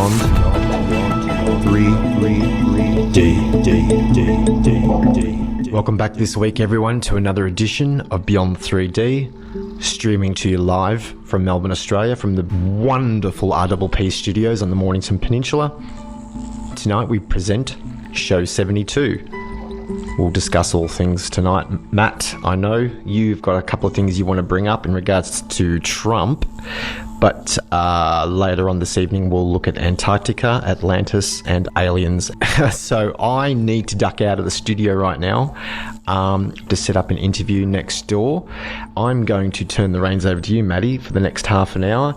Beyond 3D. Welcome back this week, everyone, to another edition of Beyond 3D, streaming to you live from Melbourne, Australia, from the wonderful RPP studios on the Mornington Peninsula. Tonight we present Show 72. We'll discuss all things tonight. Matt, I know you've got a couple of things you want to bring up in regards to Trump, but later on this evening we'll look at Antarctica, Atlantis, and aliens. So I need to duck out of the studio right now to set up an interview next door. I'm going to turn the reins over to you, Maddie, for the next half an hour,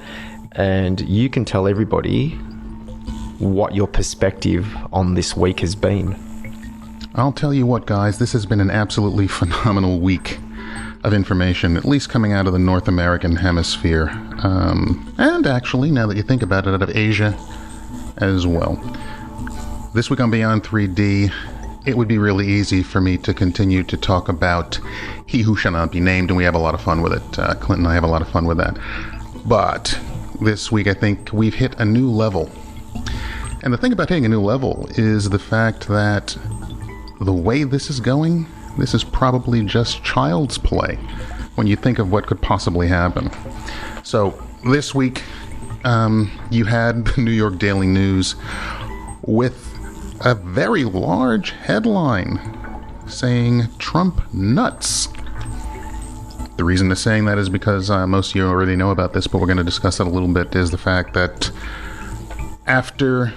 and you can tell everybody what your perspective on this week has been. I'll tell you what, guys, this has been an absolutely phenomenal week of information, at least coming out of the North American hemisphere. And actually, now that you think about it, out of Asia as well. This week on Beyond 3D, it would be really easy for me to continue to talk about He Who Shall Not Be Named, and we have a lot of fun with it. Clint and I have a lot of fun with that. But this week, I think we've hit a new level. And the thing about hitting a new level is the fact that the way this is going, this is probably just child's play when you think of what could possibly happen. So this week, you had the New York Daily News with a very large headline saying Trump nuts. The reason they're saying that is because most of you already know about this, but we're going to discuss it a little bit, is the fact that after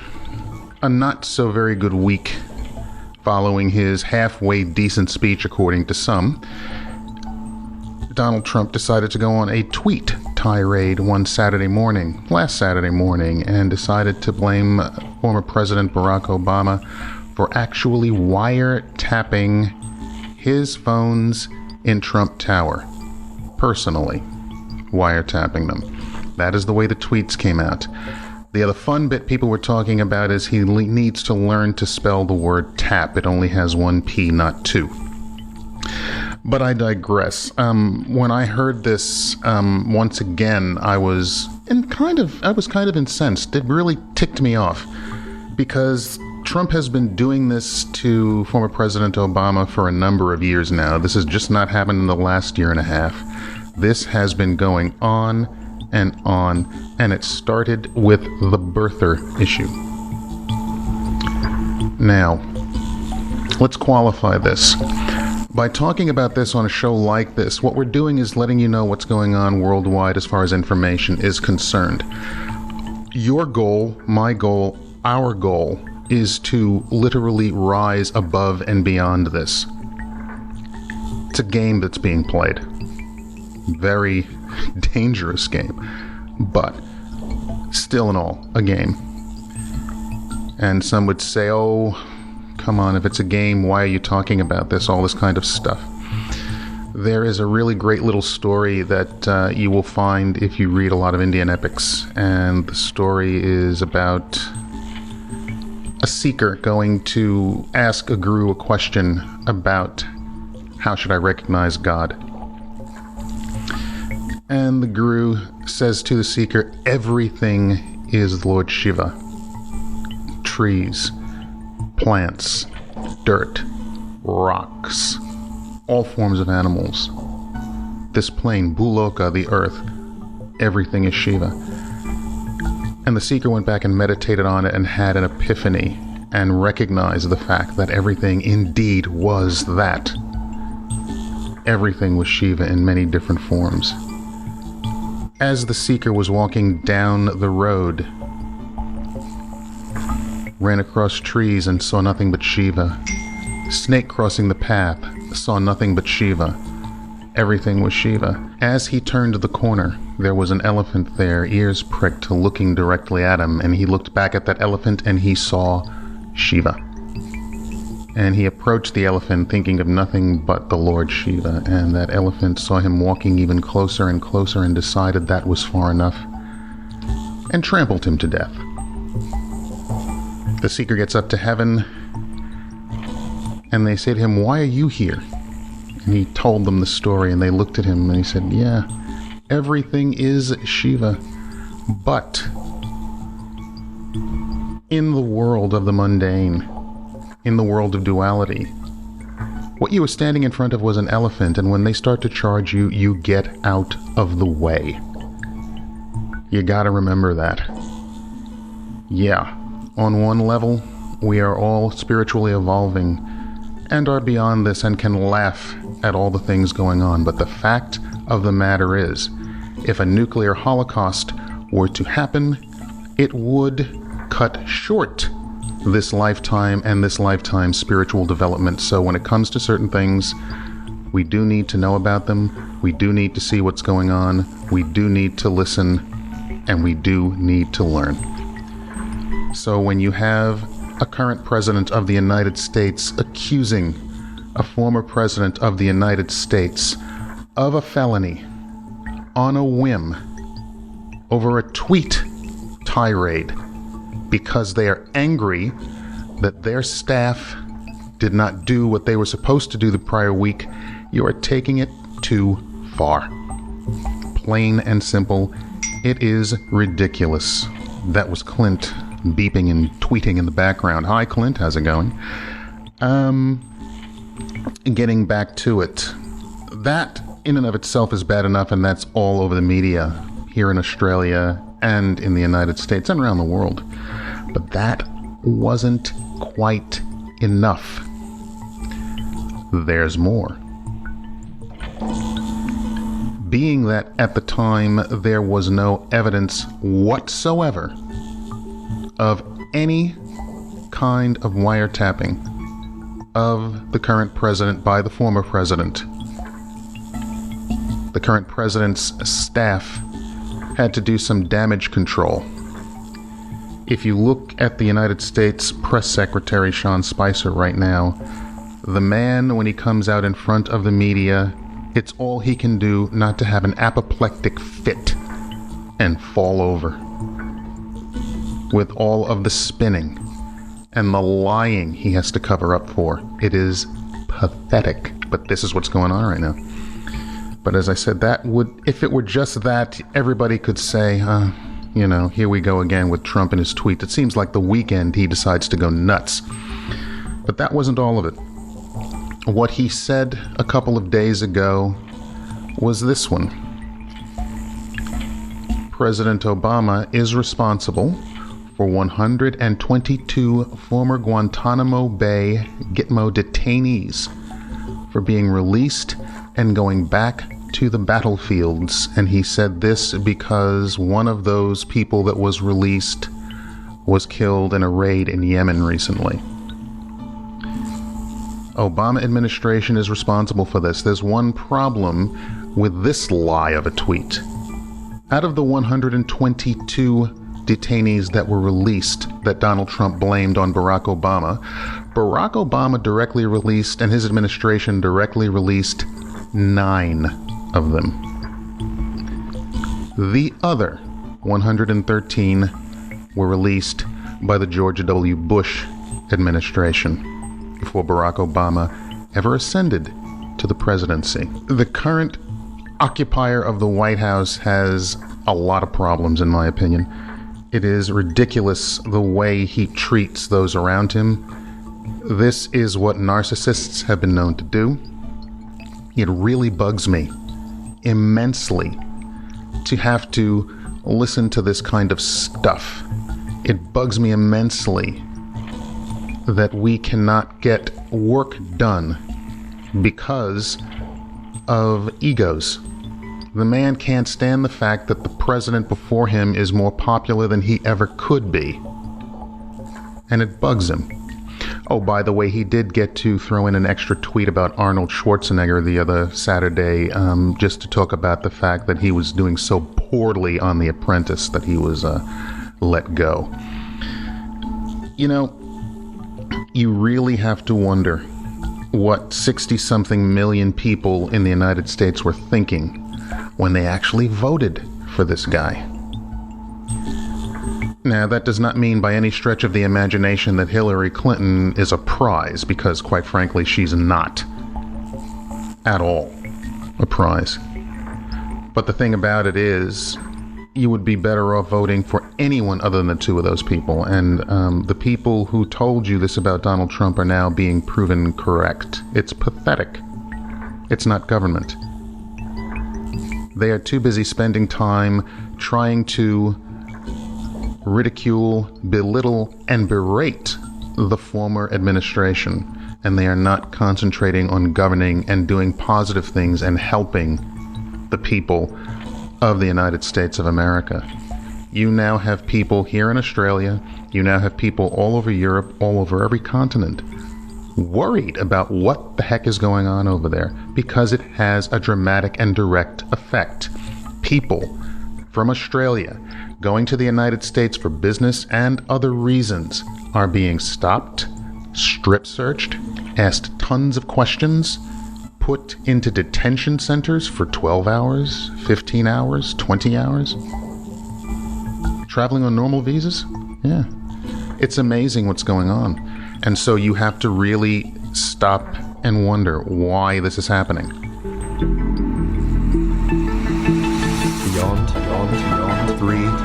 a not so very good week following his halfway decent speech, according to some, Donald Trump decided to go on a tweet tirade last Saturday morning, and decided to blame former President Barack Obama for actually wiretapping his phones in Trump Tower. Personally, wiretapping them. That is the way the tweets came out. The other fun bit people were talking about is he needs to learn to spell the word tap. It only has one P, not two. But I digress. When I heard this, once again, I was kind of incensed. It really ticked me off because Trump has been doing this to former President Obama for a number of years now. This has just not happened in the last year and a half. This has been going on, and it started with the birther issue. Now, let's qualify this. By talking about this on a show like this, what we're doing is letting you know what's going on worldwide as far as information is concerned. Your goal, my goal, our goal is to literally rise above and beyond this. It's a game that's being played. Very dangerous game, but still in all, a game. And some would say, oh, come on, if it's a game, why are you talking about this, all this kind of stuff? There is a really great little story that you will find if you read a lot of Indian epics, and the story is about a seeker going to ask a guru a question about how should I recognize God. And the guru says to the seeker, everything is Lord Shiva. Trees, plants, dirt, rocks, all forms of animals. This plane, Bhuloka, the earth, everything is Shiva. And the seeker went back and meditated on it and had an epiphany and recognized the fact that everything indeed was that. Everything was Shiva in many different forms. As the seeker was walking down the road, ran across trees and saw nothing but Shiva. Snake crossing the path, saw nothing but Shiva. Everything was Shiva. As he turned the corner, there was an elephant there, ears pricked, looking directly at him, and he looked back at that elephant and he saw Shiva. And he approached the elephant thinking of nothing but the Lord Shiva, and that elephant saw him walking even closer and closer and decided that was far enough, and trampled him to death. The seeker gets up to heaven, and they say to him, "Why are you here?" And he told them the story, and they looked at him, and he said, "Yeah, everything is Shiva, but in the world of the mundane, in the world of duality. What you were standing in front of was an elephant, and when they start to charge you, you get out of the way. You gotta remember that. Yeah, on one level, we are all spiritually evolving and are beyond this and can laugh at all the things going on. But the fact of the matter is, if a nuclear holocaust were to happen, it would cut short this lifetime and this lifetime's spiritual development. So when it comes to certain things, we do need to know about them. We do need to see what's going on. We do need to listen, and we do need to learn. So when you have a current president of the United States accusing a former president of the United States of a felony on a whim over a tweet tirade because they are angry that their staff did not do what they were supposed to do the prior week, you are taking it too far. Plain and simple, it is ridiculous. That was Clint beeping and tweeting in the background. Hi, Clint, how's it going? Getting back to it. That, in and of itself, is bad enough, and that's all over the media here in Australia and in the United States and around the world. But that wasn't quite enough. There's more. Being that at the time there was no evidence whatsoever of any kind of wiretapping of the current president by the former president, the current president's staff had to do some damage control. If you look at the United States Press Secretary Sean Spicer right now, the man, when he comes out in front of the media, it's all he can do not to have an apoplectic fit and fall over. With all of the spinning and the lying he has to cover up for. It is pathetic, but this is what's going on right now. But as I said, that would, if it were just that, everybody could say, here we go again with Trump and his tweet. It seems like the weekend he decides to go nuts. But that wasn't all of it. What he said a couple of days ago was this one. President Obama is responsible for 122 former Guantanamo Bay Gitmo detainees for being released and going back to the battlefields. And he said this because one of those people that was released was killed in a raid in Yemen recently. Obama administration is responsible for this. There's one problem with this lie of a tweet. Out of the 122 detainees that were released that Donald Trump blamed on Barack Obama directly released, and his administration directly released 9 of them. The other 113 were released by the George W. Bush administration before Barack Obama ever ascended to the presidency. The current occupier of the White House has a lot of problems, in my opinion. It is ridiculous the way he treats those around him. This is what narcissists have been known to do. It really bugs me immensely to have to listen to this kind of stuff. It bugs me immensely that we cannot get work done because of egos. The man can't stand the fact that the president before him is more popular than he ever could be. And it bugs him. Oh, by the way, he did get to throw in an extra tweet about Arnold Schwarzenegger the other Saturday, just to talk about the fact that he was doing so poorly on The Apprentice that he was let go. You really have to wonder what 60-something million people in the United States were thinking when they actually voted for this guy. Now, that does not mean by any stretch of the imagination that Hillary Clinton is a prize, because quite frankly, she's not at all a prize. But the thing about it is, you would be better off voting for anyone other than the two of those people. And the people who told you this about Donald Trump are now being proven correct. It's pathetic. It's not government. They are too busy spending time trying to ridicule, belittle, and berate the former administration. And they are not concentrating on governing and doing positive things and helping the people of the United States of America. You now have people here in Australia, you now have people all over Europe, all over every continent, worried about what the heck is going on over there, because it has a dramatic and direct effect. People from Australia going to the United States for business and other reasons are being stopped, strip searched, asked tons of questions, put into detention centers for 12 hours, 15 hours, 20 hours. Traveling on normal visas? Yeah. It's amazing what's going on. And so you have to really stop and wonder why this is happening. Beyond 3D.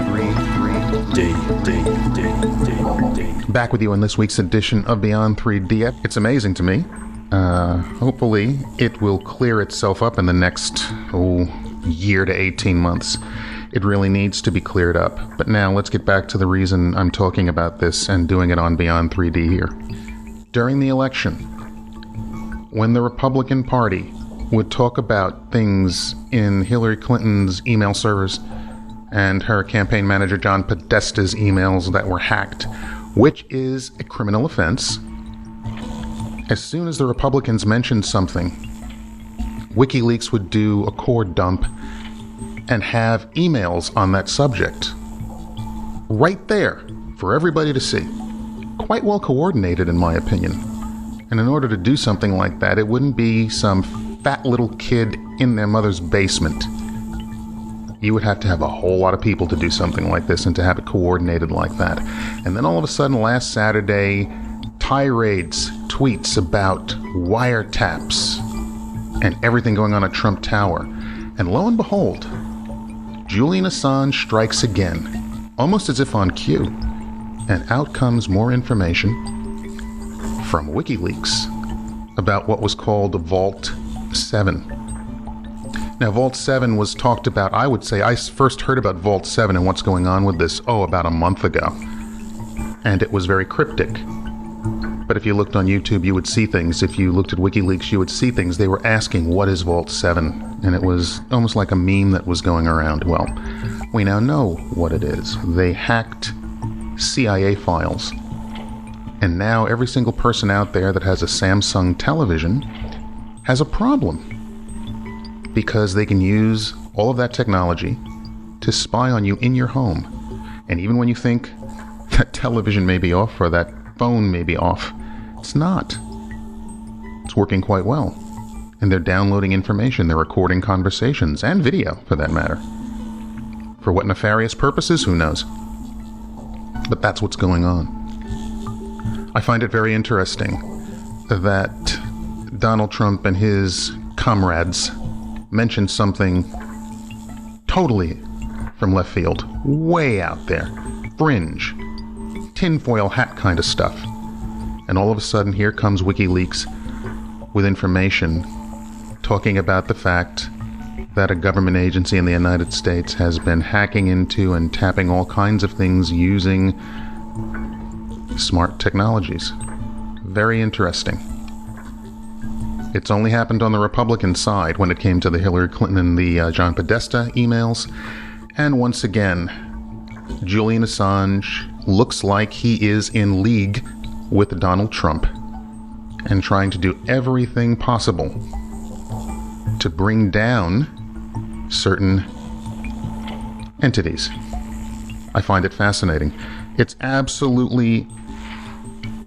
Back with you in this week's edition of Beyond 3D. It's amazing to me. Hopefully it will clear itself up in the next year to 18 months. It really needs to be cleared up. But now let's get back to the reason I'm talking about this and doing it on Beyond 3D here. During the election, when the Republican Party would talk about things in Hillary Clinton's email servers and her campaign manager John Podesta's emails that were hacked, which is a criminal offense, as soon as the Republicans mentioned something, WikiLeaks would do a core dump and have emails on that subject right there for everybody to see. Quite well coordinated, in my opinion. And in order to do something like that, it wouldn't be some fat little kid in their mother's basement. You would have to have a whole lot of people to do something like this and to have it coordinated like that. And then all of a sudden, last Saturday, tirades, tweets about wiretaps and everything going on at Trump Tower. And lo and behold, Julian Assange strikes again, almost as if on cue. And out comes more information from WikiLeaks about what was called Vault 7. Now, Vault 7 was talked about, I would say, I first heard about Vault 7 and what's going on with this, about a month ago. And it was very cryptic. But if you looked on YouTube, you would see things. If you looked at WikiLeaks, you would see things. They were asking, what is Vault 7? And it was almost like a meme that was going around. Well, we now know what it is. They hacked CIA files. And now every single person out there that has a Samsung television has a problem. Because they can use all of that technology to spy on you in your home. And even when you think that television may be off or that phone may be off, it's not. It's working quite well. And they're downloading information, they're recording conversations, and video, for that matter. For what nefarious purposes, who knows? But that's what's going on. I find it very interesting that Donald Trump and his comrades mentioned something totally from left field, way out there, fringe, tinfoil hat kind of stuff. And all of a sudden, here comes WikiLeaks with information talking about the fact that a government agency in the United States has been hacking into and tapping all kinds of things using smart technologies. Very interesting. It's only happened on the Republican side when it came to the Hillary Clinton and the John Podesta emails. And once again, Julian Assange looks like he is in league with Donald Trump and trying to do everything possible to bring down certain entities. I find it fascinating. It's absolutely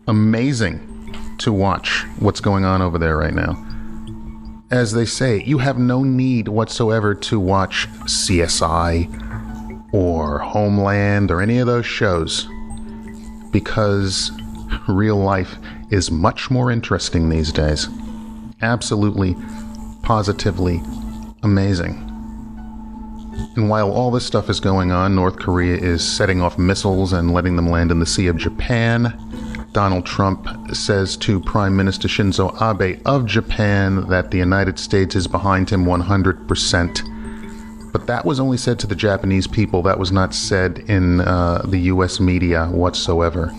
amazing to watch what's going on over there right now. As they say, you have no need whatsoever to watch CSI or Homeland or any of those shows, because real life is much more interesting these days. Absolutely, positively amazing. And while all this stuff is going on, North Korea is setting off missiles and letting them land in the Sea of Japan. Donald Trump says to Prime Minister Shinzo Abe of Japan that the United States is behind him 100%. But that was only said to the Japanese people. That was not said in the U.S. media whatsoever.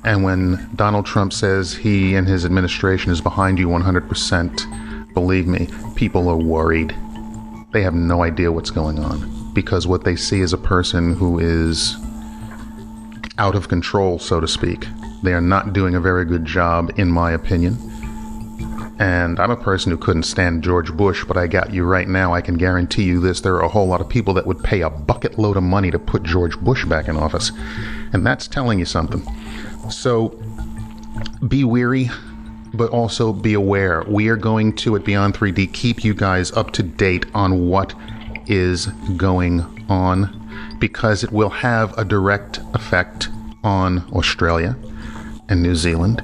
And when Donald Trump says he and his administration is behind you 100%, believe me, people are worried. They have no idea what's going on, because what they see is a person who is out of control, so to speak. They are not doing a very good job, in my opinion. And I'm a person who couldn't stand George Bush, but I got you right now. I can guarantee you this. There are a whole lot of people that would pay a bucket load of money to put George Bush back in office. And that's telling you something. So be weary, but also be aware. We are going to, at Beyond 3D, keep you guys up to date on what is going on, because it will have a direct effect on Australia and New Zealand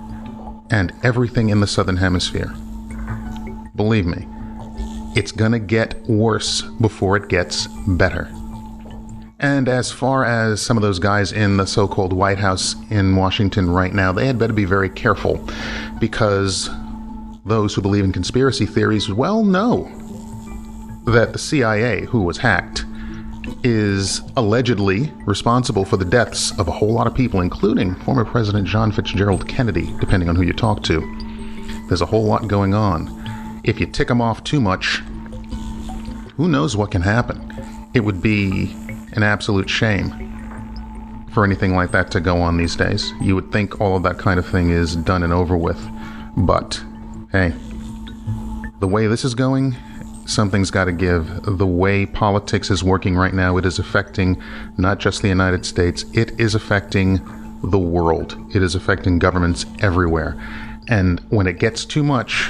and everything in the Southern Hemisphere. Believe me, it's going to get worse before it gets better. And as far as some of those guys in the so-called White House in Washington right now, they had better be very careful, because those who believe in conspiracy theories well know that the CIA, who was hacked, is allegedly responsible for the deaths of a whole lot of people, including former President John Fitzgerald Kennedy, depending on who you talk to. There's a whole lot going on. If you tick them off too much, who knows what can happen? It would be an absolute shame for anything like that to go on these days. You would think all of that kind of thing is done and over with. But, hey, the way this is going, something's got to give. The way politics is working right now, it is affecting not just the United States, it is affecting the world. It is affecting governments everywhere. And when it gets too much,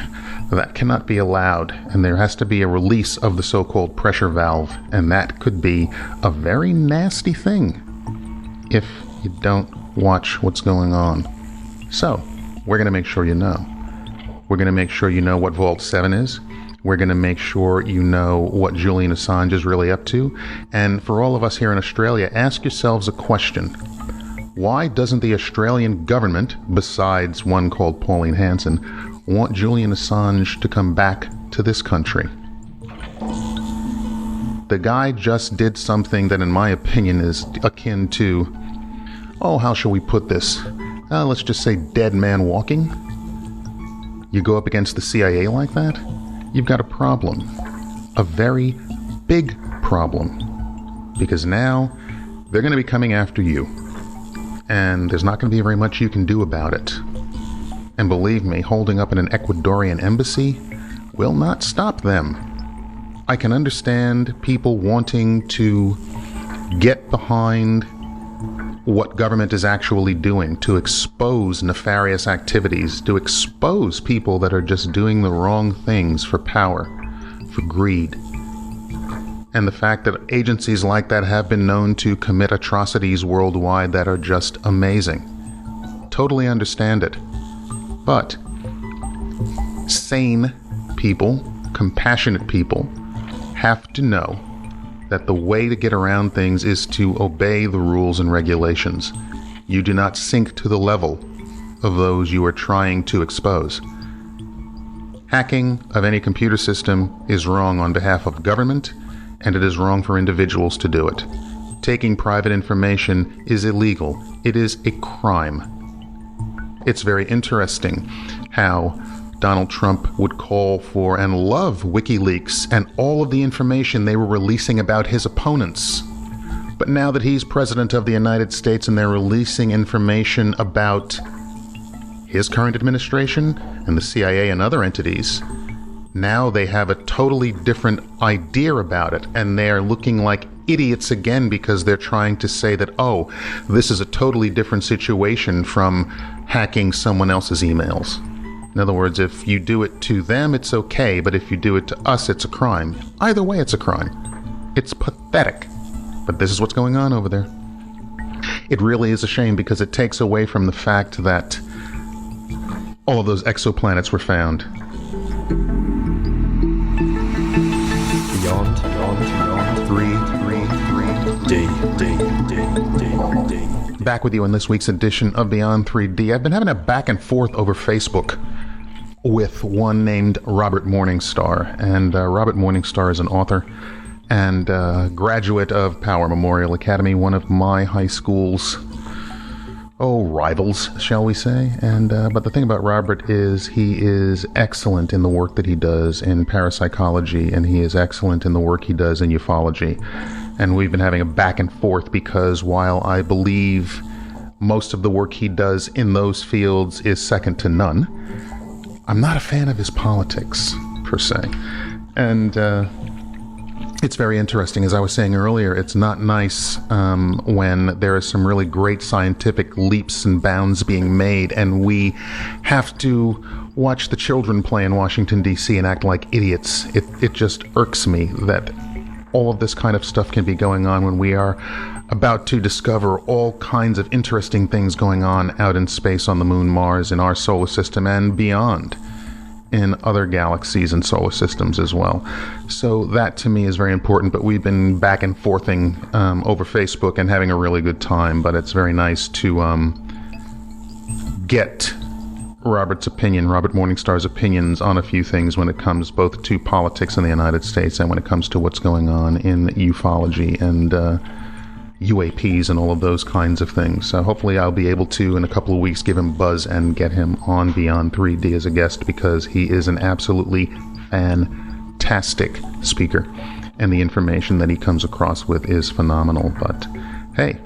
that cannot be allowed, and there has to be a release of the so-called pressure valve, and that could be a very nasty thing if you don't watch what's going on. So, we're going to make sure you know. We're going to make sure you know what Vault 7 is. We're going to make sure you know what Julian Assange is really up to. And for all of us here in Australia, ask yourselves a question. Why doesn't the Australian government, besides one called Pauline Hanson, want Julian Assange to come back to this country? The guy just did something that, in my opinion, is akin to, how shall we put this? Let's just say dead man walking. You go up against the CIA like that, you've got a problem. A very big problem. Because now they're going to be coming after you. And there's not going to be very much you can do about it. And believe me, holding up in an Ecuadorian embassy will not stop them. I can understand people wanting to get behind what government is actually doing, to expose nefarious activities, to expose people that are just doing the wrong things for power, for greed. And the fact that agencies like that have been known to commit atrocities worldwide that are just amazing. Totally understand it. But sane people, compassionate people, have to know that the way to get around things is to obey the rules and regulations. You do not sink to the level of those you are trying to expose. Hacking of any computer system is wrong on behalf of government, and it is wrong for individuals to do it. Taking private information is illegal. It is a crime. It's very interesting how Donald Trump would call for and love WikiLeaks and all of the information they were releasing about his opponents. But now that he's president of the United States and they're releasing information about his current administration and the CIA and other entities, now they have a totally different idea about it, and they're looking like idiots again because they're trying to say that, this is a totally different situation from hacking someone else's emails. In other words, if you do it to them, it's okay, but if you do it to us, it's a crime. Either way, it's a crime. It's pathetic. But this is what's going on over there. It really is a shame because it takes away from the fact that all of those exoplanets were found. Beyond 3D. Back with you in this week's edition of Beyond 3D. I've been having a back and forth over Facebook with one named Robert Morningstar. And Robert Morningstar is an author and graduate of Power Memorial Academy, one of my high school's rivals, shall we say. And but the thing about Robert is he is excellent in the work that he does in parapsychology, and he is excellent in the work he does in ufology. And we've been having a back and forth because while I believe most of the work he does in those fields is second to none, I'm not a fan of his politics, per se. And it's very interesting. As I was saying earlier, it's not nice when there are some really great scientific leaps and bounds being made, and we have to watch the children play in Washington, D.C. and act like idiots. It just irks me that all of this kind of stuff can be going on when we are about to discover all kinds of interesting things going on out in space, on the moon, Mars, in our solar system, and beyond, in other galaxies and solar systems as well. So that to me is very important, but we've been back and forthing over Facebook and having a really good time, but it's very nice to get Robert Morningstar's opinions on a few things when it comes both to politics in the United States and when it comes to what's going on in ufology and UAPs and all of those kinds of things. So hopefully I'll be able to, in a couple of weeks, give him a buzz and get him on Beyond 3D as a guest, because he is an absolutely fantastic speaker, and the information that he comes across with is phenomenal. But hey,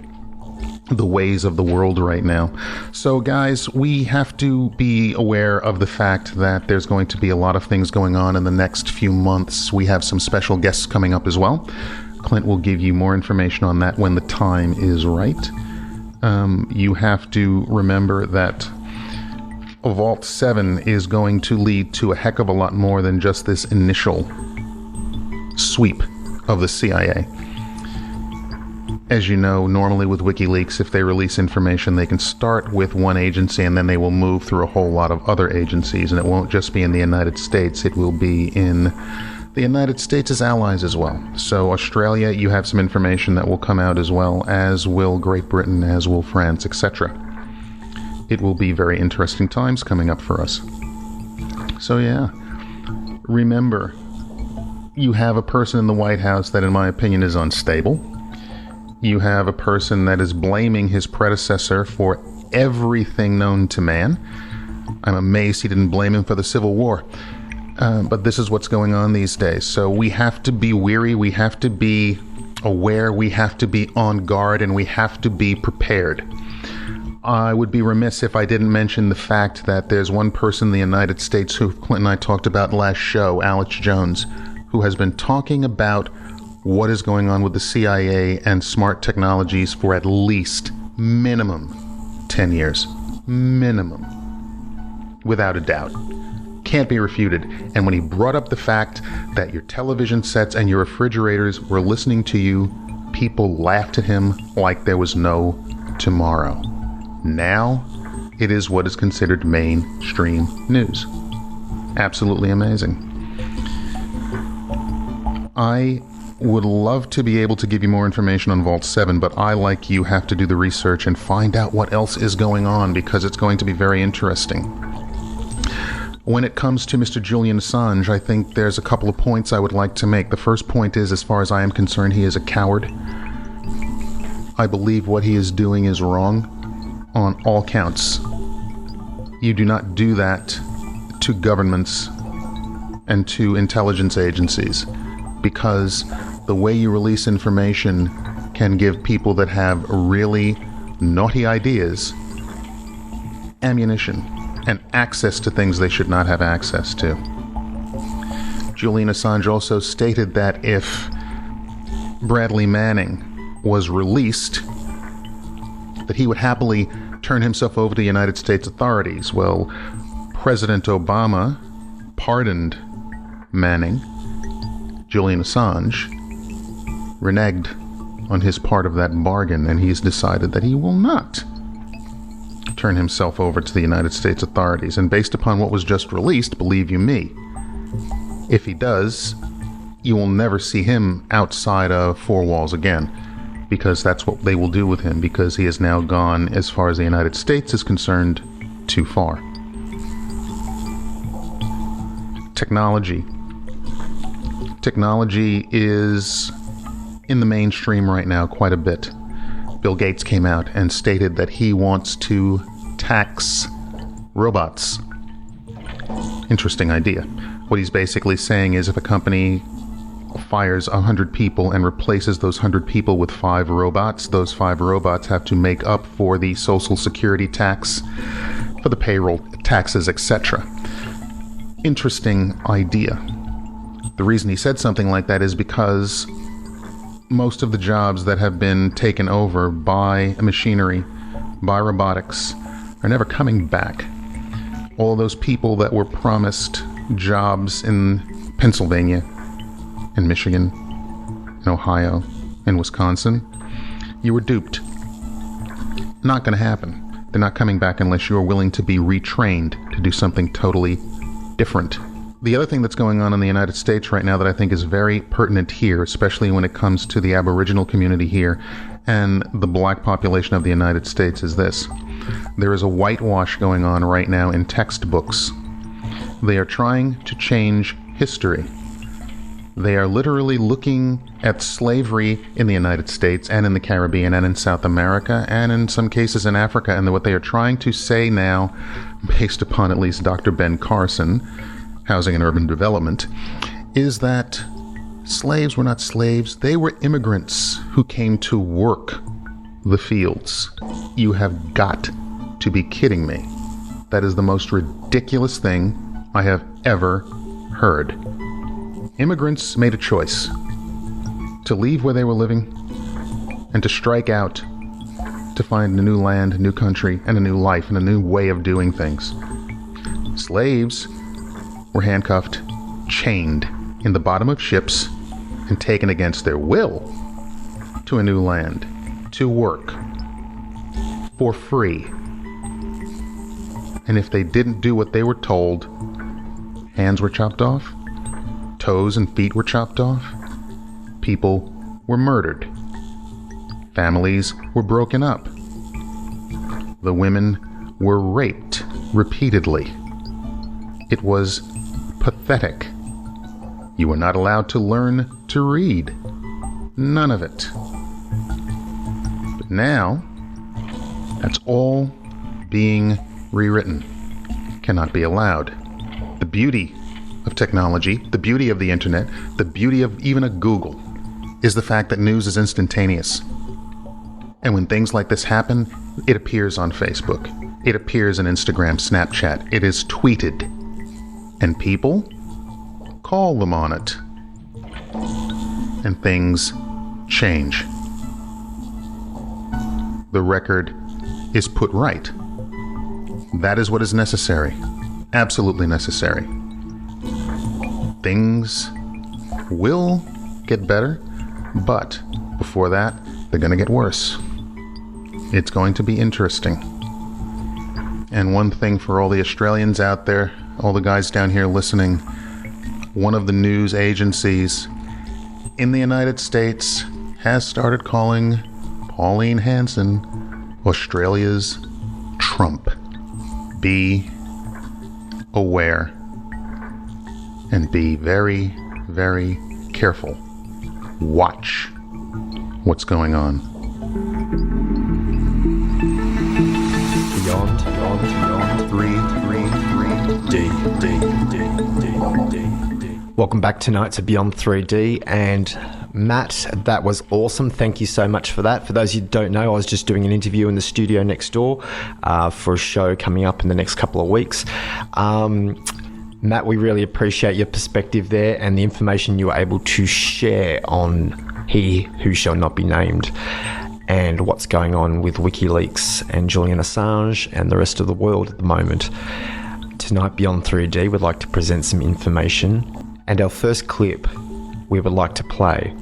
the ways of the world right now. So guys, we have to be aware of the fact that there's going to be a lot of things going on in the next few months. We have some special guests coming up as well. Clint will give you more information on that when the time is right. You have to remember that Vault 7 is going to lead to a heck of a lot more than just this initial sweep of the CIA. As you know, normally with WikiLeaks, if they release information, they can start with one agency and then they will move through a whole lot of other agencies, and it won't just be in the United States, it will be in the United States' allies as well. So Australia, you have some information that will come out as well, as will Great Britain, as will France, etc. It will be very interesting times coming up for us. So yeah, remember, you have a person in the White House that in my opinion is unstable. You have a person that is blaming his predecessor for everything known to man. I'm amazed he didn't blame him for the Civil War. But this is what's going on these days. So we have to be weary, we have to be aware, we have to be on guard, and we have to be prepared. I would be remiss if I didn't mention the fact that there's one person in the United States who Clint and I talked about last show, Alex Jones, who has been talking about what is going on with the CIA and smart technologies for at least minimum 10 years. Minimum. Without a doubt. Can't be refuted. And when he brought up the fact that your television sets and your refrigerators were listening to you, people laughed at him like there was no tomorrow. Now, it is what is considered mainstream news. Absolutely amazing. I would love to be able to give you more information on Vault 7, but I, like you, have to do the research and find out what else is going on, because it's going to be very interesting. When it comes to Mr. Julian Assange, I think there's a couple of points I would like to make. The first point is, as far as I am concerned, he is a coward. I believe what he is doing is wrong on all counts. You do not do that to governments and to intelligence agencies, because the way you release information can give people that have really naughty ideas ammunition and access to things they should not have access to. Julian Assange also stated that if Bradley Manning was released, that he would happily turn himself over to the United States authorities. Well, President Obama pardoned Manning. Julian Assange reneged on his part of that bargain, and he's decided that he will not turn himself over to the United States authorities. And based upon what was just released, believe you me, if he does, you will never see him outside of four walls again, because that's what they will do with him, because he has now gone, as far as the United States is concerned, too far. Technology. Technology is in the mainstream right now quite a bit. Bill Gates came out and stated that he wants to tax robots. Interesting idea. What he's basically saying is if a company fires 100 people and replaces those 100 people with 5 robots, those 5 robots have to make up for the Social Security tax, for the payroll taxes, etc. Interesting idea. The reason he said something like that is because most of the jobs that have been taken over by machinery, by robotics, are never coming back. All those people that were promised jobs in Pennsylvania, in Michigan, in Ohio, in Wisconsin, you were duped. Not going to happen. They're not coming back unless you're willing to be retrained to do something totally different. The other thing that's going on in the United States right now that I think is very pertinent here, especially when it comes to the Aboriginal community here and the black population of the United States, is this. There is a whitewash going on right now in textbooks. They are trying to change history. They are literally looking at slavery in the United States and in the Caribbean and in South America and in some cases in Africa, and what they are trying to say now, based upon at least Dr. Ben Carson, Housing and Urban Development, is that slaves were not slaves. They were immigrants who came to work the fields. You have got to be kidding me. That is the most ridiculous thing I have ever heard. Immigrants made a choice to leave where they were living and to strike out to find a new land, a new country, and a new life, and a new way of doing things. Slaves were handcuffed, chained in the bottom of ships, and taken against their will to a new land, to work, for free. And if they didn't do what they were told, hands were chopped off, toes and feet were chopped off, people were murdered, families were broken up, the women were raped repeatedly. It was pathetic. You were not allowed to learn to read. None of it. But now, that's all being rewritten. Cannot be allowed. The beauty of technology, the beauty of the internet, the beauty of even a Google, is the fact that news is instantaneous. And when things like this happen, it appears on Facebook. It appears on Instagram, Snapchat. It is tweeted. And people call them on it. And things change. The record is put right. That is what is necessary. Absolutely necessary. Things will get better, but before that, they're going to get worse. It's going to be interesting. And one thing for all the Australians out there, all the guys down here listening, one of the news agencies in the United States has started calling Pauline Hanson Australia's Trump. Be aware and be very, very careful. Watch what's going on. Beyond 3D. Welcome back tonight to Beyond 3D, and Matt, that was awesome. Thank you so much for that. For those who don't know, I was just doing an interview in the studio next door for a show coming up in the next couple of weeks. Matt, we really appreciate your perspective there and the information you were able to share on He Who Shall Not Be Named and what's going on with WikiLeaks and Julian Assange and the rest of the world at the moment. Tonight, Beyond 3D, we'd like to present some information, and our first clip we would like to play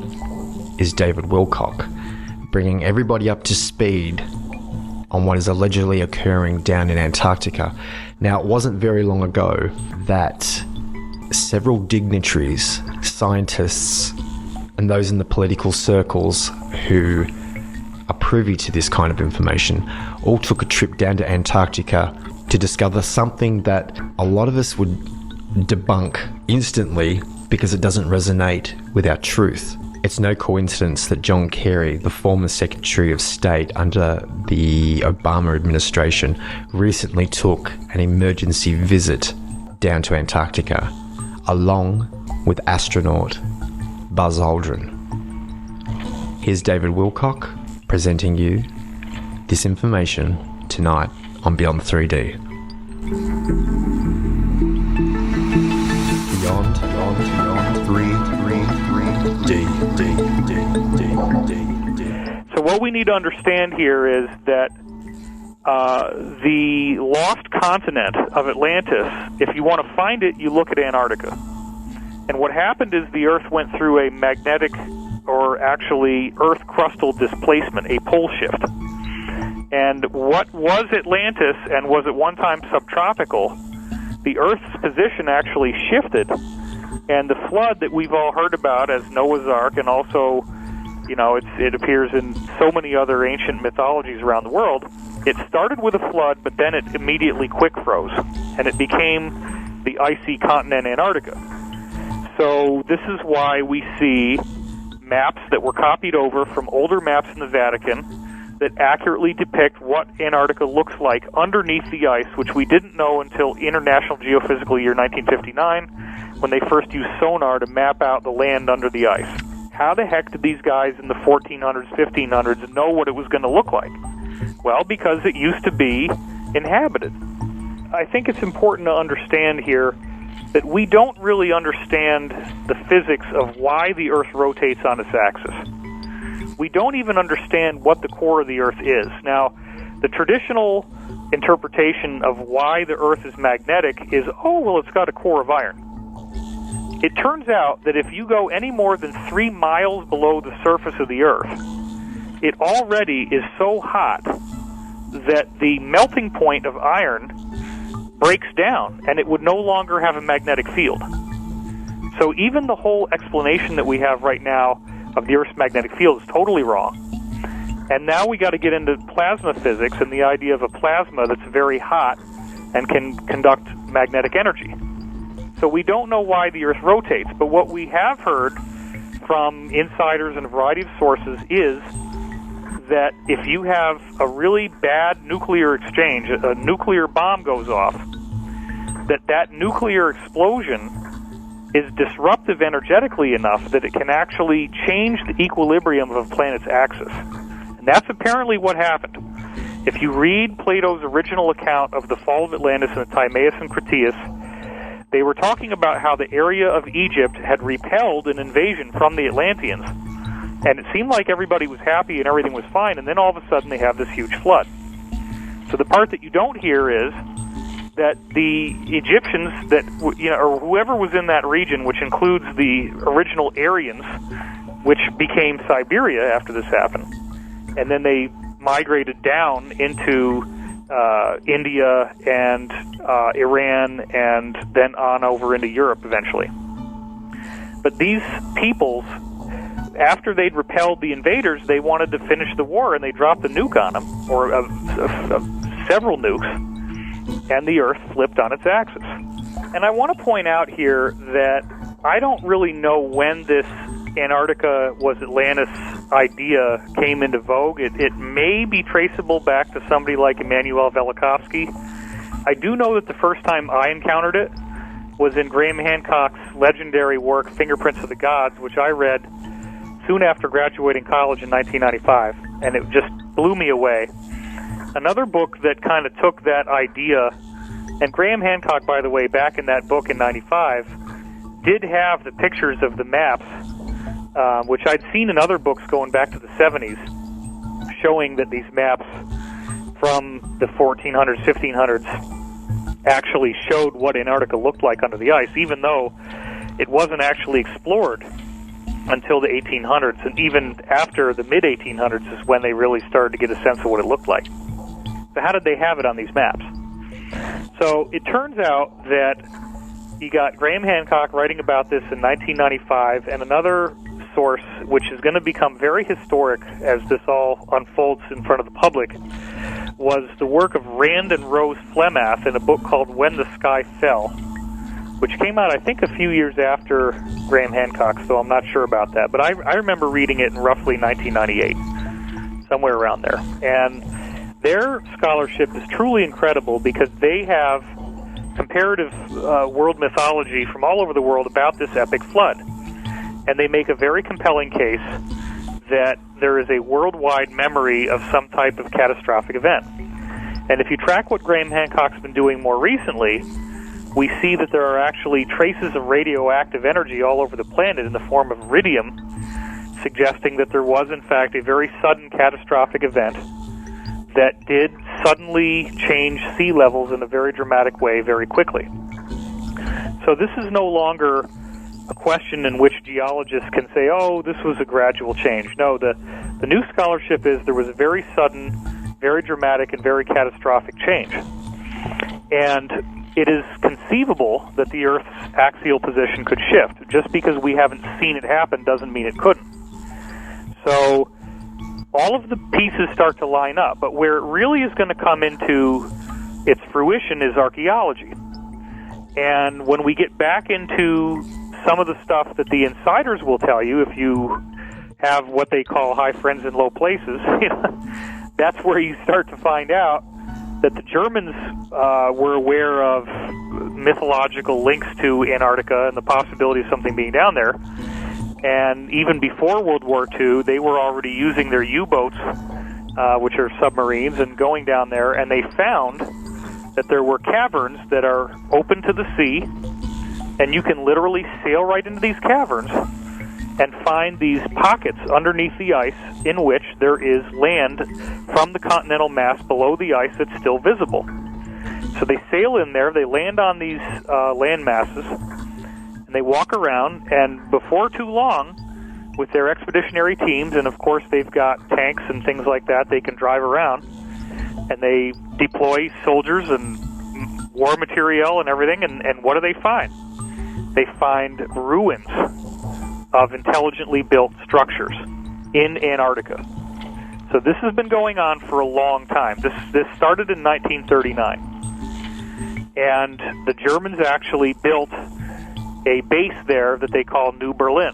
is David Wilcock, bringing everybody up to speed on what is allegedly occurring down in Antarctica. Now, it wasn't very long ago that several dignitaries, scientists, and those in the political circles who privy to this kind of information all took a trip down to Antarctica to discover something that a lot of us would debunk instantly because it doesn't resonate with our truth. It's no coincidence that John Kerry, the former Secretary of State under the Obama administration, recently took an emergency visit down to Antarctica, along with astronaut Buzz Aldrin. Here's David Wilcock presenting you this information tonight on Beyond 3D. Beyond 3D. So what we need to understand here is that the lost continent of Atlantis, if you want to find it, you look at Antarctica. And what happened is the Earth went through a magnetic, or actually Earth crustal displacement, a pole shift. And what was Atlantis and was at one time subtropical, the Earth's position actually shifted. And the flood that we've all heard about as Noah's Ark, and also, it appears in so many other ancient mythologies around the world, it started with a flood, but then it immediately quick froze, and it became the icy continent Antarctica. So this is why we see maps that were copied over from older maps in the Vatican that accurately depict what Antarctica looks like underneath the ice, which we didn't know until International Geophysical Year 1959, when they first used sonar to map out the land under the ice. How the heck did these guys in the 1400s, 1500s know what it was going to look like? Well, because it used to be inhabited. I think it's important to understand here that we don't really understand the physics of why the Earth rotates on its axis. We don't even understand what the core of the Earth is. Now, the traditional interpretation of why the Earth is magnetic is, it's got a core of iron. It turns out that if you go any more than 3 miles below the surface of the Earth, it already is so hot that the melting point of iron breaks down, and it would no longer have a magnetic field. So even the whole explanation that we have right now of the Earth's magnetic field is totally wrong. And now we got to get into plasma physics and the idea of a plasma that's very hot and can conduct magnetic energy. So we don't know why the Earth rotates, but what we have heard from insiders and a variety of sources is that if you have a really bad nuclear exchange, a nuclear bomb goes off, that nuclear explosion is disruptive energetically enough that it can actually change the equilibrium of a planet's axis. And that's apparently what happened. If you read Plato's original account of the fall of Atlantis and the Timaeus and Critias, they were talking about how the area of Egypt had repelled an invasion from the Atlanteans. And it seemed like everybody was happy and everything was fine, and then all of a sudden they have this huge flood. So the part that you don't hear is that the Egyptians or whoever was in that region, which includes the original Aryans, which became Siberia after this happened, and then they migrated down into India and Iran, and then on over into Europe eventually. But these peoples, after they'd repelled the invaders, they wanted to finish the war, and they dropped a nuke on them, or several nukes, and the Earth flipped on its axis. And I want to point out here that I don't really know when this Antarctica was Atlantis idea came into vogue. It may be traceable back to somebody like Immanuel Velikovsky. I do know that the first time I encountered it was in Graham Hancock's legendary work, Fingerprints of the Gods, which I read soon after graduating college in 1995, and it just blew me away. Another book that kind of took that idea, and Graham Hancock, by the way, back in that book in 95, did have the pictures of the maps, which I'd seen in other books going back to the 70s, showing that these maps from the 1400s, 1500s actually showed what Antarctica looked like under the ice, even though it wasn't actually explored until the 1800s, and even after the mid-1800s is when they really started to get a sense of what it looked like. So how did they have it on these maps? So it turns out that you got Graham Hancock writing about this in 1995, and another source, which is going to become very historic as this all unfolds in front of the public, was the work of Rand and Rose Flemath in a book called When the Sky Fell, which came out, I think, a few years after Graham Hancock, so I'm not sure about that. But I remember reading it in roughly 1998, somewhere around there. And their scholarship is truly incredible because they have comparative world mythology from all over the world about this epic flood. And they make a very compelling case that there is a worldwide memory of some type of catastrophic event. And if you track what Graham Hancock's been doing more recently, we see that there are actually traces of radioactive energy all over the planet in the form of iridium, suggesting that there was, in fact, a very sudden catastrophic event that did suddenly change sea levels in a very dramatic way very quickly. So this is no longer a question in which geologists can say, oh, this was a gradual change. No, the new scholarship is there was a very sudden, very dramatic, and very catastrophic change. And it is conceivable that the Earth's axial position could shift. Just because we haven't seen it happen doesn't mean it couldn't. So all of the pieces start to line up, but where it really is going to come into its fruition is archaeology. And when we get back into some of the stuff that the insiders will tell you, if you have what they call high friends in low places, that's where you start to find out that the Germans were aware of mythological links to Antarctica and the possibility of something being down there. And even before World War II, they were already using their U-boats, which are submarines, and going down there, and they found that there were caverns that are open to the sea, and you can literally sail right into these caverns and find these pockets underneath the ice in which there is land from the continental mass below the ice that's still visible. So they sail in there, they land on these land masses, and they walk around, and before too long, with their expeditionary teams, and of course they've got tanks and things like that, they can drive around, and they deploy soldiers and war material and everything, and what do they find? They find ruins of intelligently built structures in Antarctica. So this has been going on for a long time. This started in 1939. And the Germans actually built a base there that they call New Berlin.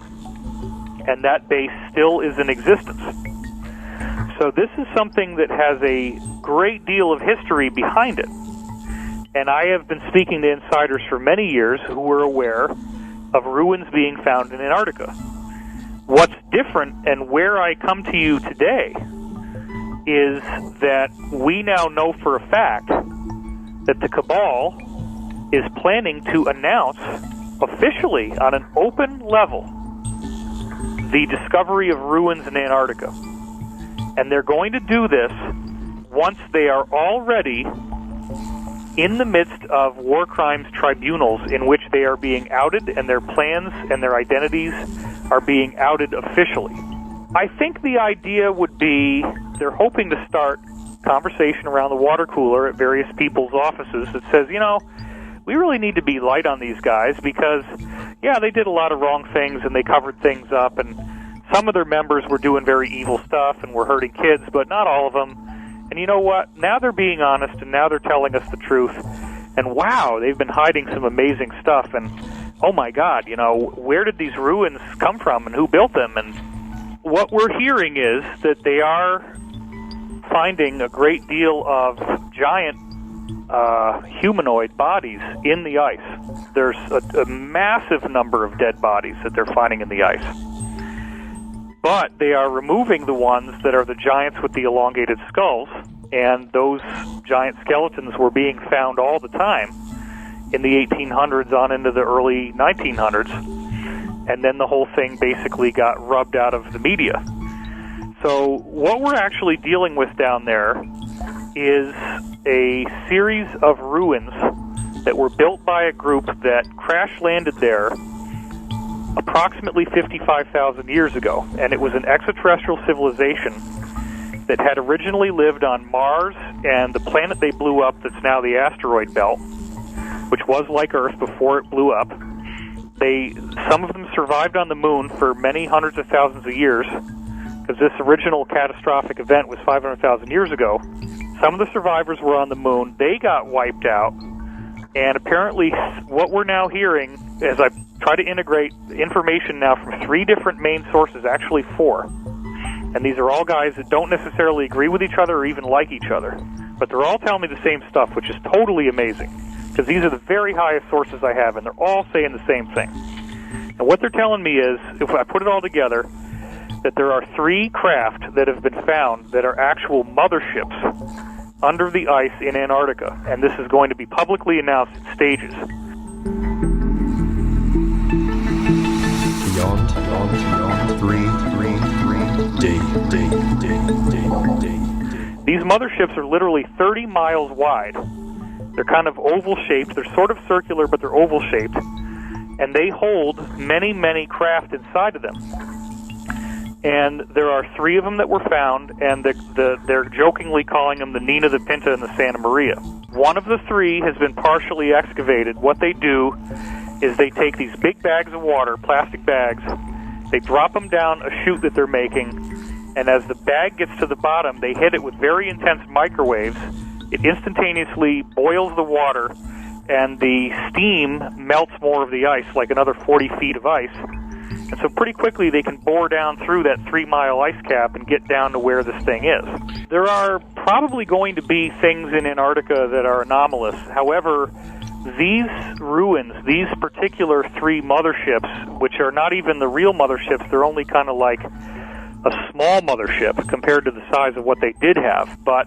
And that base still is in existence. So this is something that has a great deal of history behind it. And I have been speaking to insiders for many years who were aware of ruins being found in Antarctica. What's different, and where I come to you today, is that we now know for a fact that the cabal is planning to announce officially on an open level the discovery of ruins in Antarctica. And they're going to do this once they are already in the midst of war crimes tribunals in which they are being outed and their plans and their identities are being outed officially. I think the idea would be they're hoping to start conversation around the water cooler at various people's offices that says, we really need to be light on these guys because, yeah, they did a lot of wrong things and they covered things up, and some of their members were doing very evil stuff and were hurting kids, but not all of them. And you know what? Now they're being honest, and now they're telling us the truth. And wow, they've been hiding some amazing stuff. And oh my God, where did these ruins come from and who built them? And what we're hearing is that they are finding a great deal of giant humanoid bodies in the ice. There's a massive number of dead bodies that they're finding in the ice. But they are removing the ones that are the giants with the elongated skulls, and those giant skeletons were being found all the time in the 1800s on into the early 1900s, and then the whole thing basically got rubbed out of the media. So what we're actually dealing with down there is a series of ruins that were built by a group that crash-landed there approximately 55,000 years ago, and it was an extraterrestrial civilization that had originally lived on Mars and the planet they blew up that's now the asteroid belt, which was like Earth before it blew up, Some of them survived on the moon for many hundreds of thousands of years, because this original catastrophic event was 500,000 years ago. Some of the survivors were on the moon. They got wiped out. And apparently what we're now hearing, as I try to integrate information now from 3 different main sources, actually 4, and these are all guys that don't necessarily agree with each other or even like each other, but they're all telling me the same stuff, which is totally amazing, because these are the very highest sources I have, and they're all saying the same thing. And what they're telling me is, if I put it all together, that there are 3 craft that have been found that are actual motherships under the ice in Antarctica, and this is going to be publicly announced in stages. Beyond 3 D. These motherships are literally 30 miles wide. They're kind of oval-shaped. They're sort of circular, but they're oval-shaped. And they hold many, many craft inside of them. And there are 3 of them that were found, and they're jokingly calling them the Nina, the Pinta, and the Santa Maria. One of the 3 has been partially excavated. What they do is they take these big bags of water, plastic bags, they drop them down a chute that they're making, and as the bag gets to the bottom, they hit it with very intense microwaves. It instantaneously boils the water, and the steam melts more of the ice, like another 40 feet of ice. And so pretty quickly they can bore down through that 3-mile ice cap and get down to where this thing is. There are probably going to be things in Antarctica that are anomalous. However, these ruins, these particular 3 motherships, which are not even the real motherships, they're only kind of like a small mothership compared to the size of what they did have, but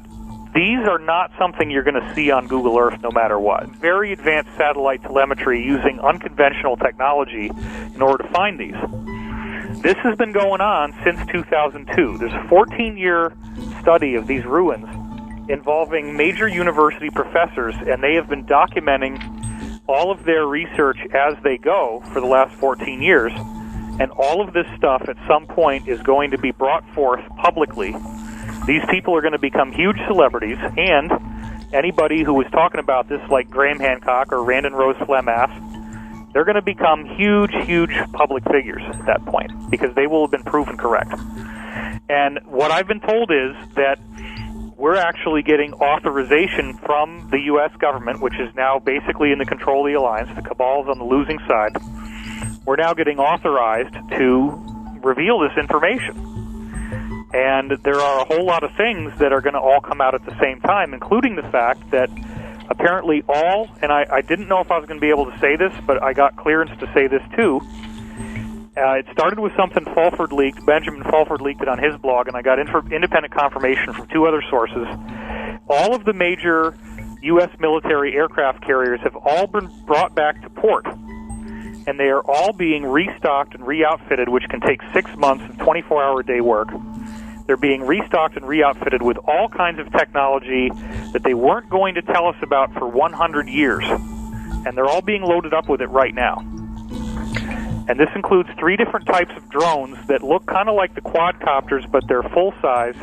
these are not something you're going to see on Google Earth no matter what. Very advanced satellite telemetry using unconventional technology in order to find these. This has been going on since 2002. There's a 14-year study of these ruins involving major university professors, and they have been documenting all of their research as they go for the last 14 years. And all of this stuff at some point is going to be brought forth publicly. These people are going to become huge celebrities, and anybody who was talking about this, like Graham Hancock or Randon Rose Flemass, they're going to become huge, huge public figures at that point, because they will have been proven correct. And what I've been told is that we're actually getting authorization from the U.S. government, which is now basically in the control of the alliance. The cabal's on the losing side. We're now getting authorized to reveal this information. And there are a whole lot of things that are going to all come out at the same time, including the fact that apparently all, and I didn't know if I was going to be able to say this, but I got clearance to say this too. It started with something Fulford leaked. Benjamin Fulford leaked it on his blog, and I got independent confirmation from 2 other sources. All of the major U.S. military aircraft carriers have all been brought back to port, and they are all being restocked and re-outfitted, which can take 6 months of 24-hour-a-day work. They're being restocked and re-outfitted with all kinds of technology that they weren't going to tell us about for 100 years. And they're all being loaded up with it right now. And this includes 3 different types of drones that look kind of like the quadcopters, but they're full size.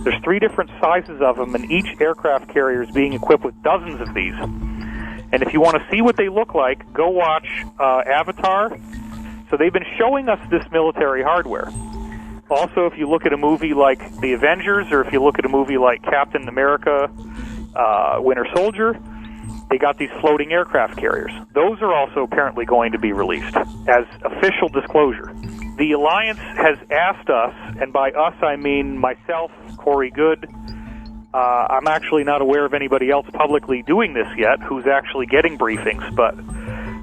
There's 3 different sizes of them, and each aircraft carrier is being equipped with dozens of these. And if you want to see what they look like, go watch Avatar. So they've been showing us this military hardware. Also, if you look at a movie like The Avengers, or if you look at a movie like Captain America, Winter Soldier, they got these floating aircraft carriers. Those are also apparently going to be released as official disclosure. The Alliance has asked us, and by us I mean myself, Corey Good. I'm actually not aware of anybody else publicly doing this yet who's actually getting briefings, but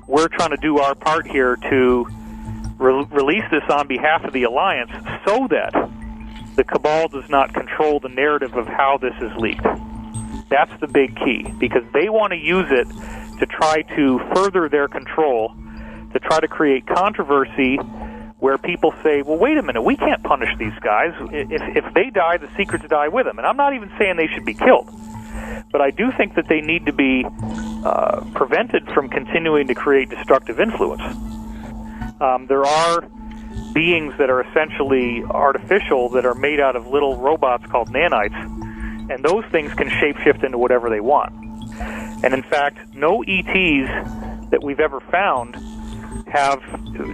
we're trying to do our part here to release this on behalf of the Alliance so that the cabal does not control the narrative of how this is leaked. That's the big key, because they want to use it to try to further their control, to try to create controversy where people say, well, wait a minute, we can't punish these guys. If they die, the secrets die with them. And I'm not even saying they should be killed. But I do think that they need to be prevented from continuing to create destructive influence. There are beings that are essentially artificial that are made out of little robots called nanites, and those things can shapeshift into whatever they want. And in fact, no ETs that we've ever found have,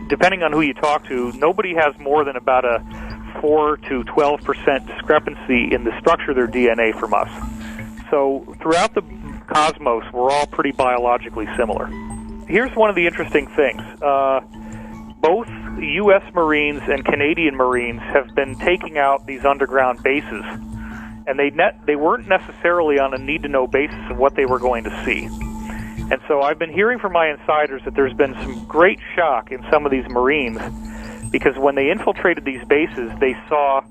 depending on who you talk to, nobody has more than about a 4 to 12% discrepancy in the structure of their DNA from us. So throughout the cosmos, we're all pretty biologically similar. Here's one of the interesting things. Both U.S. Marines and Canadian Marines have been taking out these underground bases, and they weren't necessarily on a need-to-know basis of what they were going to see. And so I've been hearing from my insiders that there's been some great shock in some of these Marines, because when they infiltrated these bases, they saw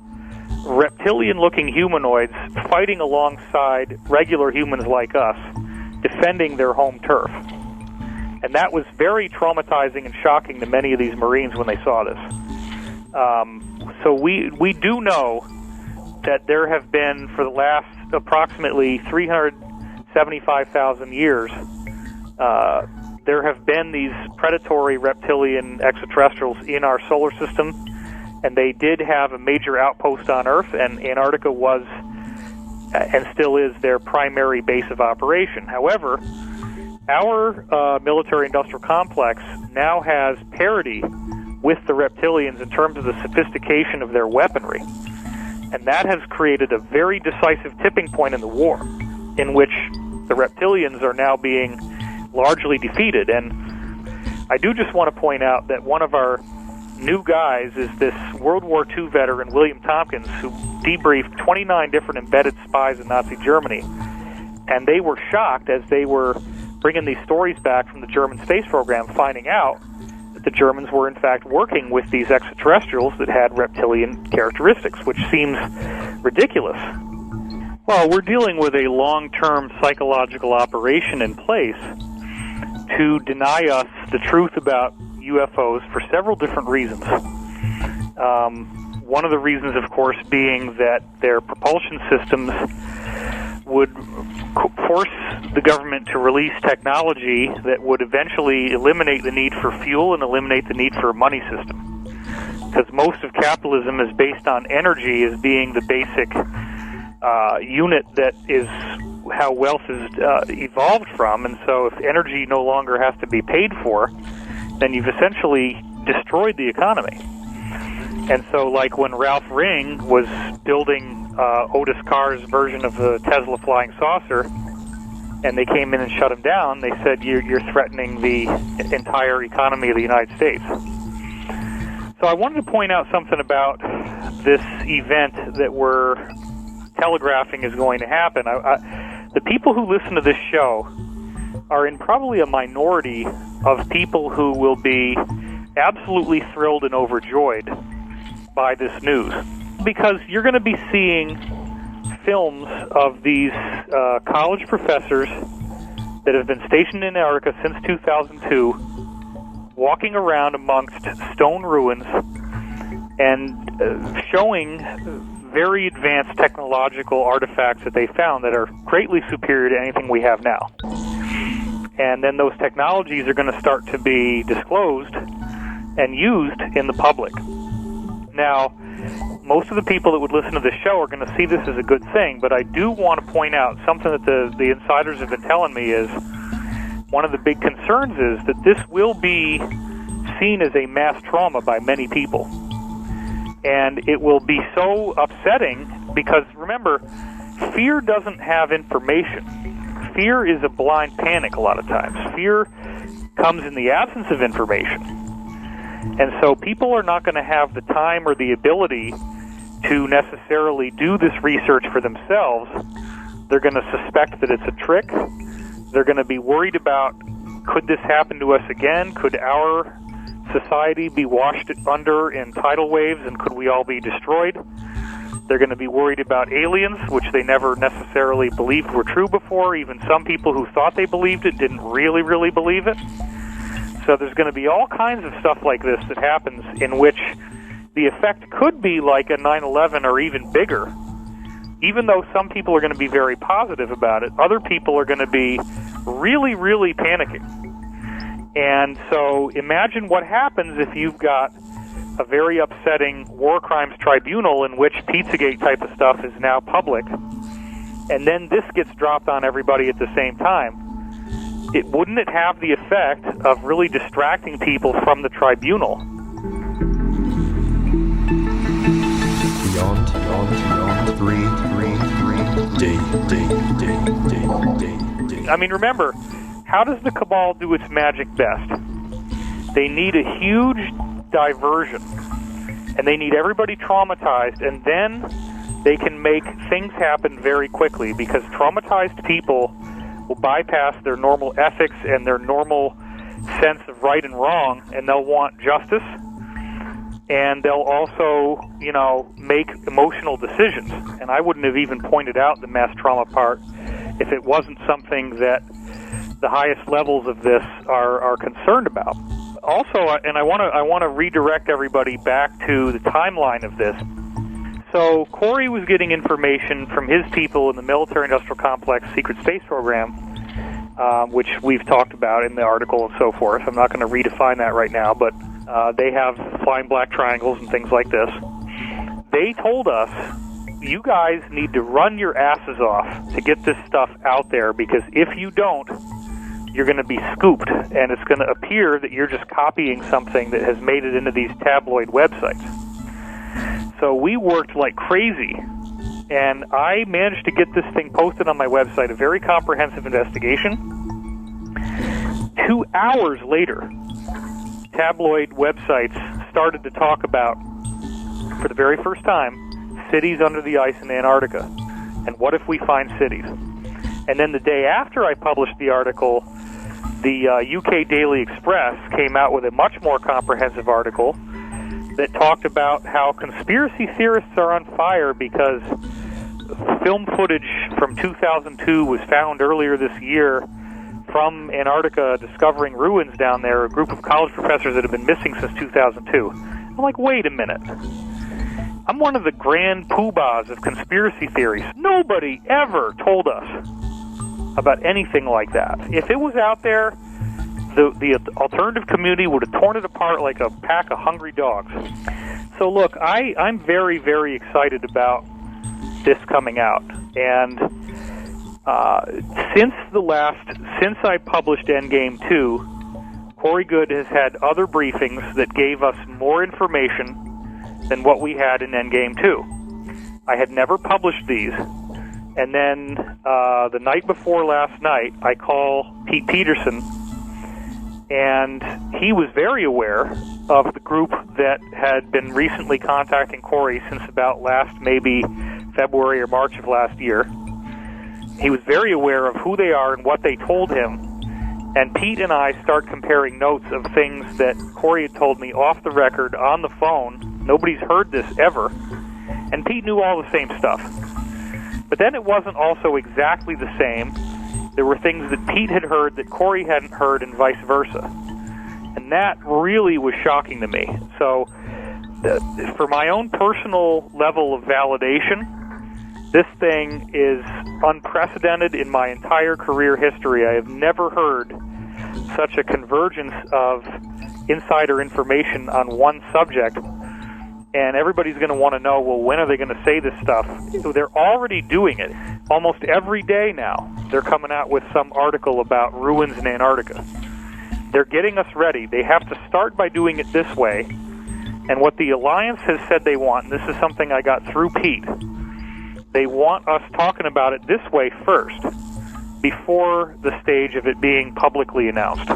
reptilian-looking humanoids fighting alongside regular humans like us, defending their home turf. And that was very traumatizing and shocking to many of these Marines when they saw this. So we do know that there have been, for the last approximately 375,000 years, there have been these predatory reptilian extraterrestrials in our solar system, and they did have a major outpost on Earth, and Antarctica was and still is their primary base of operation. However, our military-industrial complex now has parity with the reptilians in terms of the sophistication of their weaponry. And that has created a very decisive tipping point in the war, in which the reptilians are now being largely defeated. And I do just want to point out that one of our new guys is this World War II veteran, William Tompkins, who debriefed 29 different embedded spies in Nazi Germany. And they were shocked as they were bringing these stories back from the German space program, finding out that the Germans were in fact working with these extraterrestrials that had reptilian characteristics, which seems ridiculous. Well, we're dealing with a long-term psychological operation in place to deny us the truth about UFOs for several different reasons. One of the reasons, of course, being that their propulsion systems would force the government to release technology that would eventually eliminate the need for fuel and eliminate the need for a money system. Because most of capitalism is based on energy as being the basic unit that is how wealth is evolved from. And so if energy no longer has to be paid for, then you've essentially destroyed the economy. And so, like when Ralph Ring was building Otis Carr's version of the Tesla flying saucer, and they came in and shut him down, they said, you're threatening the entire economy of the United States. So I wanted to point out something about this event that we're telegraphing is going to happen. The people who listen to this show are in probably a minority of people who will be absolutely thrilled and overjoyed by this news, because you're going to be seeing films of these college professors that have been stationed in Antarctica since 2002, walking around amongst stone ruins and showing very advanced technological artifacts that they found that are greatly superior to anything we have now. And then those technologies are going to start to be disclosed and used in the public. Now, most of the people that would listen to this show are going to see this as a good thing, but I do want to point out something that the insiders have been telling me is one of the big concerns is that this will be seen as a mass trauma by many people. And it will be so upsetting because, remember, fear doesn't have information. Fear is a blind panic a lot of times. Fear comes in the absence of information. And so people are not going to have the time or the ability to necessarily do this research for themselves. They're going to suspect that it's a trick. They're going to be worried about, could this happen to us again? Could our society be washed under in tidal waves, and could we all be destroyed? They're going to be worried about aliens, which they never necessarily believed were true before. Even some people who thought they believed it didn't really, really believe it. So there's going to be all kinds of stuff like this that happens in which the effect could be like a 9/11 or even bigger. Even though some people are going to be very positive about it, other people are going to be really, really panicking. And so imagine what happens if you've got a very upsetting war crimes tribunal in which Pizzagate type of stuff is now public, and then this gets dropped on everybody at the same time. wouldn't it have the effect of really distracting people from the tribunal? Beyond 3D. I mean, remember, how does the Cabal do its magic best? They need a huge diversion, and they need everybody traumatized, and then they can make things happen very quickly, because traumatized people will bypass their normal ethics and their normal sense of right and wrong, and they'll want justice, and they'll also, make emotional decisions. And I wouldn't have even pointed out the mass trauma part if it wasn't something that the highest levels of this are concerned about. Also, and I want to redirect everybody back to the timeline of this. So Corey was getting information from his people in the military-industrial complex secret space program, which we've talked about in the article and so forth. I'm not going to redefine that right now, but they have flying black triangles and things like this. They told us, you guys need to run your asses off to get this stuff out there, because if you don't, you're going to be scooped, and it's going to appear that you're just copying something that has made it into these tabloid websites. So we worked like crazy, and I managed to get this thing posted on my website, a very comprehensive investigation. 2 hours later, tabloid websites started to talk about, for the very first time, cities under the ice in Antarctica. And what if we find cities? And then the day after I published the article, the UK Daily Express came out with a much more comprehensive article that talked about how conspiracy theorists are on fire because film footage from 2002 was found earlier this year from Antarctica discovering ruins down there, a group of college professors that have been missing since 2002. I'm like, wait a minute. I'm one of the grand poobahs of conspiracy theories. Nobody ever told us about anything like that. If it was out there, the alternative community would have torn it apart like a pack of hungry dogs. So look, I'm very, very excited about this coming out. And since I published Endgame 2, Corey Good has had other briefings that gave us more information than what we had in Endgame 2. I had never published these. And then the night before last night, I call Pete Peterson, and he was very aware of the group that had been recently contacting Corey since about last maybe February or March of last year. He was very aware of who they are and what they told him. And Pete and I start comparing notes of things that Corey had told me off the record, on the phone. Nobody's heard this ever. And Pete knew all the same stuff. But then it wasn't also exactly the same. There were things that Pete had heard that Corey hadn't heard, and vice versa. And that really was shocking to me. So for my own personal level of validation, this thing is unprecedented in my entire career history. I have never heard such a convergence of insider information on one subject. And everybody's going to want to know, well, when are they going to say this stuff? They're already doing it. Almost every day now, they're coming out with some article about ruins in Antarctica. They're getting us ready. They have to start by doing it this way. And what the Alliance has said they want, and this is something I got through Pete, they want us talking about it this way first, before the stage of it being publicly announced.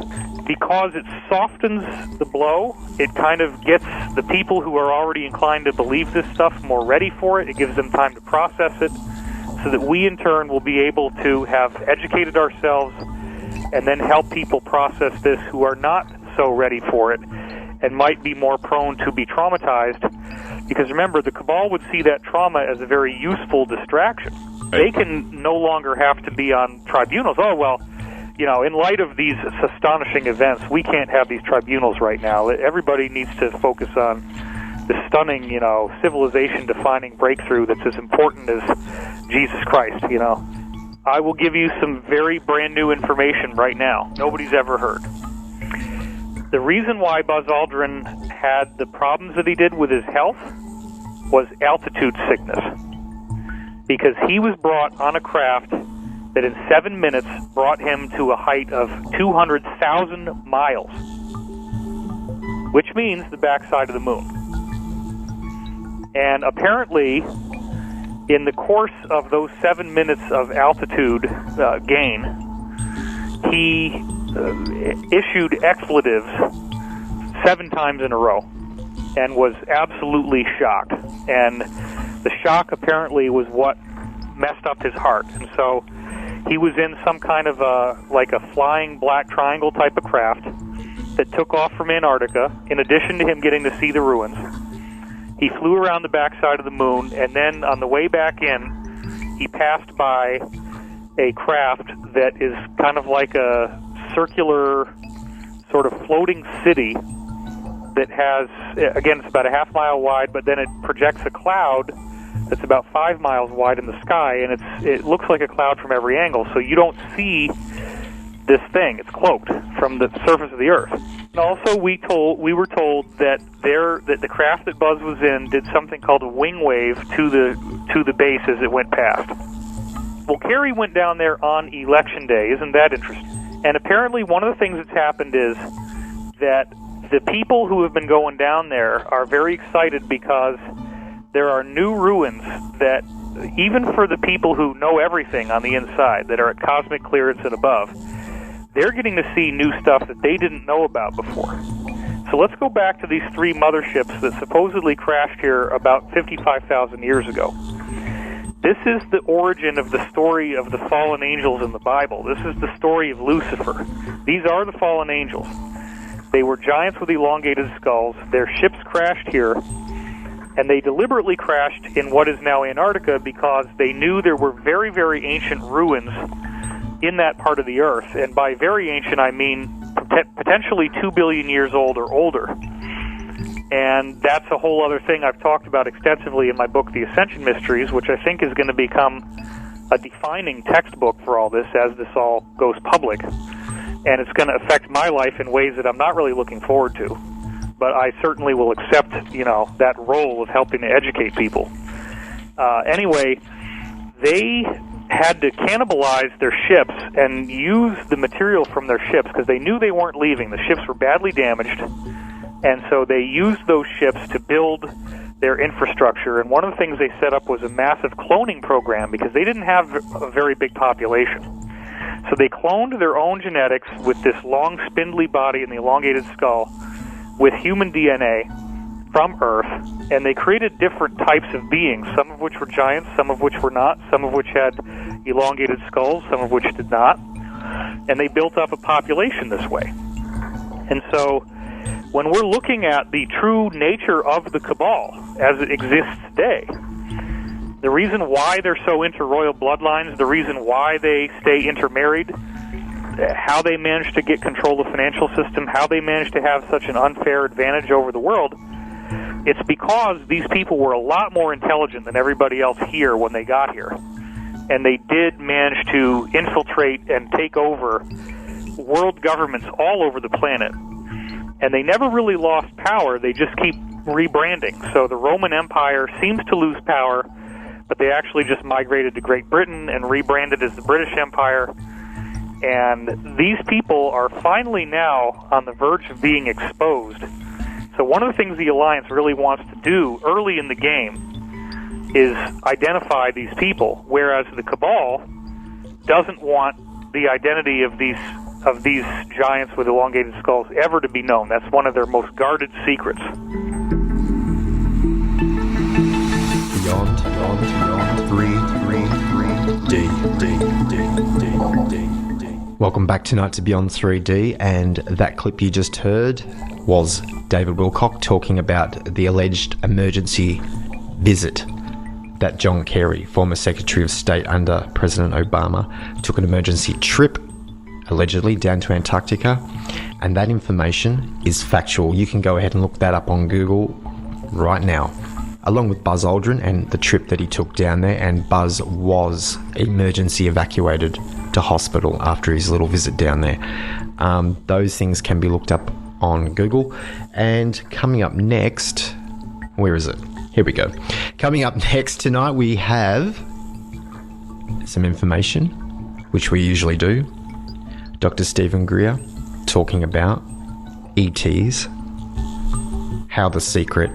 Because it softens the blow, it kind of gets the people who are already inclined to believe this stuff more ready for it. It gives them time to process it, so that we in turn will be able to have educated ourselves and then help people process this who are not so ready for it and might be more prone to be traumatized. Because remember, the Cabal would see that trauma as a very useful distraction. They can no longer have to be on tribunals. Oh, well, in light of these astonishing events, we can't have these tribunals right now. Everybody needs to focus on the stunning, civilization-defining breakthrough that's as important as Jesus Christ, I will give you some very brand new information right now. Nobody's ever heard. The reason why Buzz Aldrin had the problems that he did with his health was altitude sickness. Because he was brought on a craft that in 7 minutes brought him to a height of 200,000 miles, which means the backside of the moon. And apparently, in the course of those 7 minutes of altitude gain, he issued expletives 7 times in a row and was absolutely shocked. And the shock apparently was what messed up his heart. And so he was in some kind of like a flying black triangle type of craft that took off from Antarctica. In addition to him getting to see the ruins, he flew around the backside of the moon, and then on the way back in, he passed by a craft that is kind of like a circular sort of floating city that has, again, it's about a half mile wide, but then it projects a cloud that's about 5 miles wide in the sky, and it looks like a cloud from every angle, so you don't see this thing. It's cloaked from the surface of the Earth. And also, we were told that the craft that Buzz was in did something called a wing wave to the base as it went past. Well, Kerry went down there on Election Day. Isn't that interesting? And apparently, one of the things that's happened is that the people who have been going down there are very excited because there are new ruins that, even for the people who know everything on the inside, that are at cosmic clearance and above, they're getting to see new stuff that they didn't know about before. So let's go back to these 3 motherships that supposedly crashed here about 55,000 years ago. This is the origin of the story of the fallen angels in the Bible. This is the story of Lucifer. These are the fallen angels. They were giants with elongated skulls. Their ships crashed here, and they deliberately crashed in what is now Antarctica because they knew there were very, very ancient ruins in that part of the Earth. And by very ancient, I mean potentially 2 billion years old or older. And that's a whole other thing I've talked about extensively in my book, The Ascension Mysteries, which I think is going to become a defining textbook for all this as this all goes public. And it's going to affect my life in ways that I'm not really looking forward to. But I certainly will accept, that role of helping to educate people. Anyway, they had to cannibalize their ships and use the material from their ships because they knew they weren't leaving. The ships were badly damaged, and so they used those ships to build their infrastructure. And one of the things they set up was a massive cloning program because they didn't have a very big population. So they cloned their own genetics with this long, spindly body and the elongated skull with human DNA from Earth, and they created different types of beings, some of which were giants, some of which were not, some of which had elongated skulls, some of which did not, and they built up a population this way. And so when we're looking at the true nature of the Cabal as it exists today, the reason why they're so into royal bloodlines, the reason why they stay intermarried, how they managed to get control of the financial system, how they managed to have such an unfair advantage over the world, it's because these people were a lot more intelligent than everybody else here when they got here. And they did manage to infiltrate and take over world governments all over the planet. And they never really lost power, they just keep rebranding. So the Roman Empire seems to lose power, but they actually just migrated to Great Britain and rebranded as the British Empire. And these people are finally now on the verge of being exposed. So one of the things the Alliance really wants to do early in the game is identify these people, whereas the Cabal doesn't want the identity of these giants with elongated skulls ever to be known. That's one of their most guarded secrets. Beyond 3D. Welcome back tonight to Beyond 3D, and that clip you just heard was David Wilcock talking about the alleged emergency visit that John Kerry, former Secretary of State under President Obama, took an emergency trip, allegedly, down to Antarctica, and that information is factual. You can go ahead and look that up on Google right now, along with Buzz Aldrin and the trip that he took down there, and Buzz was emergency evacuated to hospital after his little visit down there. Those things can be looked up on Google. And coming up next, where is it? Here we go. Coming up next tonight, we have some information which we usually do. Dr. Stephen Greer talking about ETs, how the secret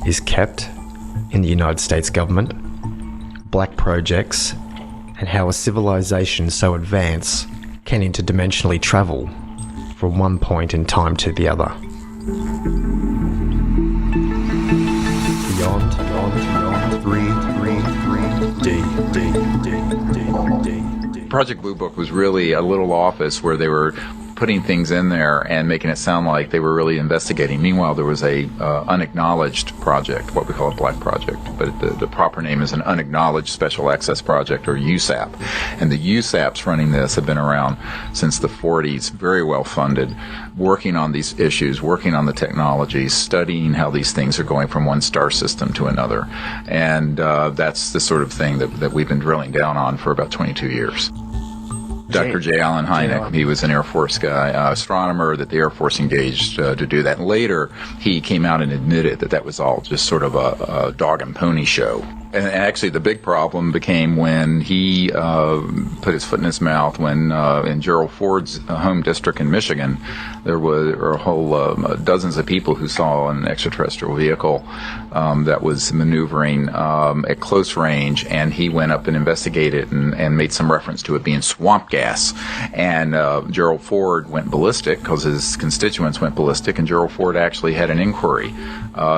is kept in the United States government, black projects, and how a civilization so advanced can interdimensionally travel from one point in time to the other. Beyond 3D. Project Blue Book was really a little office where they were putting things in there and making it sound like they were really investigating. Meanwhile, there was a unacknowledged project, what we call a black project, but the proper name is an unacknowledged special access project, or USAP. And the USAPs running this have been around since the 40s, very well funded, working on these issues, working on the technologies, studying how these things are going from one star system to another. And that's the sort of thing that we've been drilling down on for about 22 years. Dr. J. Allen Hynek, he was an Air Force guy, astronomer that the Air Force engaged to do that. And later, he came out and admitted that was all just sort of a dog and pony show. And actually, the big problem became when he put his foot in his mouth when in Gerald Ford's home district in Michigan, there were a whole dozens of people who saw an extraterrestrial vehicle that was maneuvering at close range, and he went up and investigated and made some reference to it being swamp gas. And Gerald Ford went ballistic because his constituents went ballistic, and Gerald Ford actually had an inquiry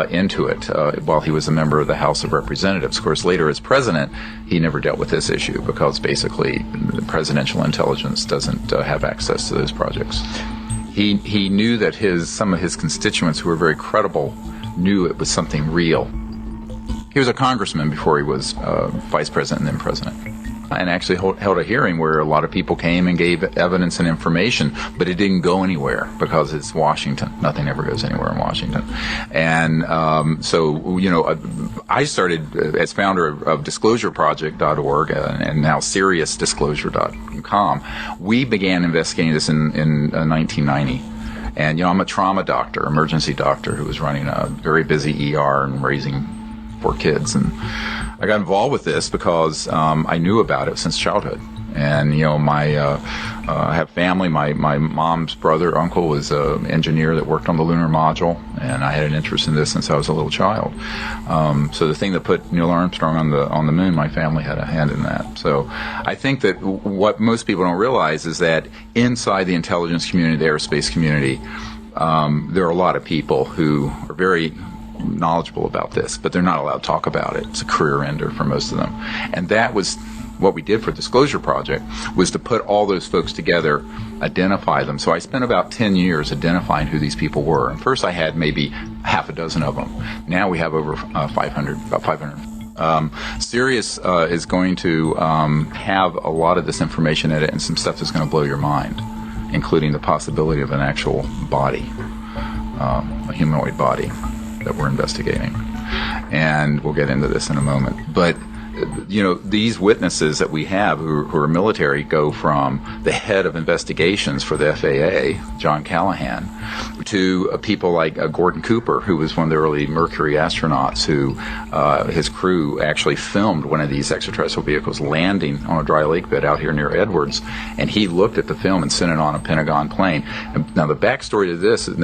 into it while he was a member of the House of Representatives. Of course, later as president, he never dealt with this issue because basically the presidential intelligence doesn't have access to those projects. He knew that some of his constituents who were very credible knew it was something real. He was a congressman before he was vice president and then president, and actually held a hearing where a lot of people came and gave evidence and information, but it didn't go anywhere because it's Washington. Nothing ever goes anywhere in Washington. And so, I started as founder of disclosureproject.org and now seriousdisclosure.com. We began investigating this in 1990. And, I'm a trauma doctor, emergency doctor, who was running a very busy ER and raising 4 kids. And I got involved with this because I knew about it since childhood. And, I have family. My mom's brother, uncle, was an engineer that worked on the lunar module, and I had an interest in this since I was a little child. So the thing that put Neil Armstrong on the moon, my family had a hand in that. So I think that what most people don't realize is that inside the intelligence community, the aerospace community, there are a lot of people who are very knowledgeable about this, but they're not allowed to talk about it. It's a career ender for most of them. And that was what we did for Disclosure Project, was to put all those folks together, identify them. So I spent about 10 years identifying who these people were. And first I had maybe half a dozen of them. Now we have over 500, about 500. Sirius is going to have a lot of this information in it, and some stuff that's going to blow your mind, including the possibility of an actual body, a humanoid body that we're investigating. And we'll get into this in a moment. But these witnesses that we have who are military go from the head of investigations for the FAA, John Callahan, to people like Gordon Cooper, who was one of the early Mercury astronauts, who his crew actually filmed one of these extraterrestrial vehicles landing on a dry lake bed out here near Edwards, and he looked at the film and sent it on a Pentagon plane. And now the backstory to this is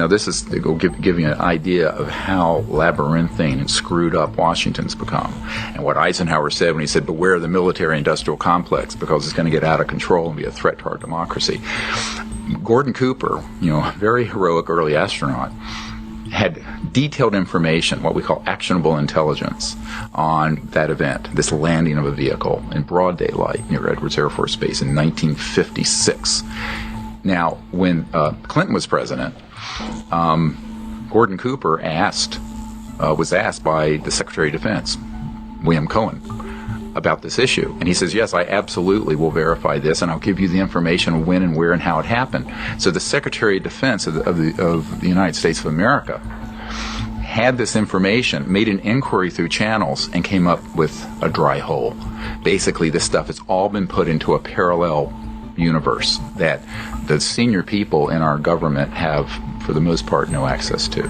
will give you an idea of how labyrinthine and screwed up Washington's become, and what Eisenhower said when he said, beware the military-industrial complex, because it's going to get out of control and be a threat to our democracy. Gordon Cooper, very heroic early astronaut, had detailed information, what we call actionable intelligence, on that event, this landing of a vehicle in broad daylight near Edwards Air Force Base in 1956. Now, when Clinton was president, Gordon Cooper was asked by the Secretary of Defense, William Cohen, about this issue. And he says, yes, I absolutely will verify this, and I'll give you the information when and where and how it happened. So the Secretary of Defense of the United States of America had this information, made an inquiry through channels, and came up with a dry hole. Basically, this stuff has all been put into a parallel universe that the senior people in our government have, for the most part, no access to.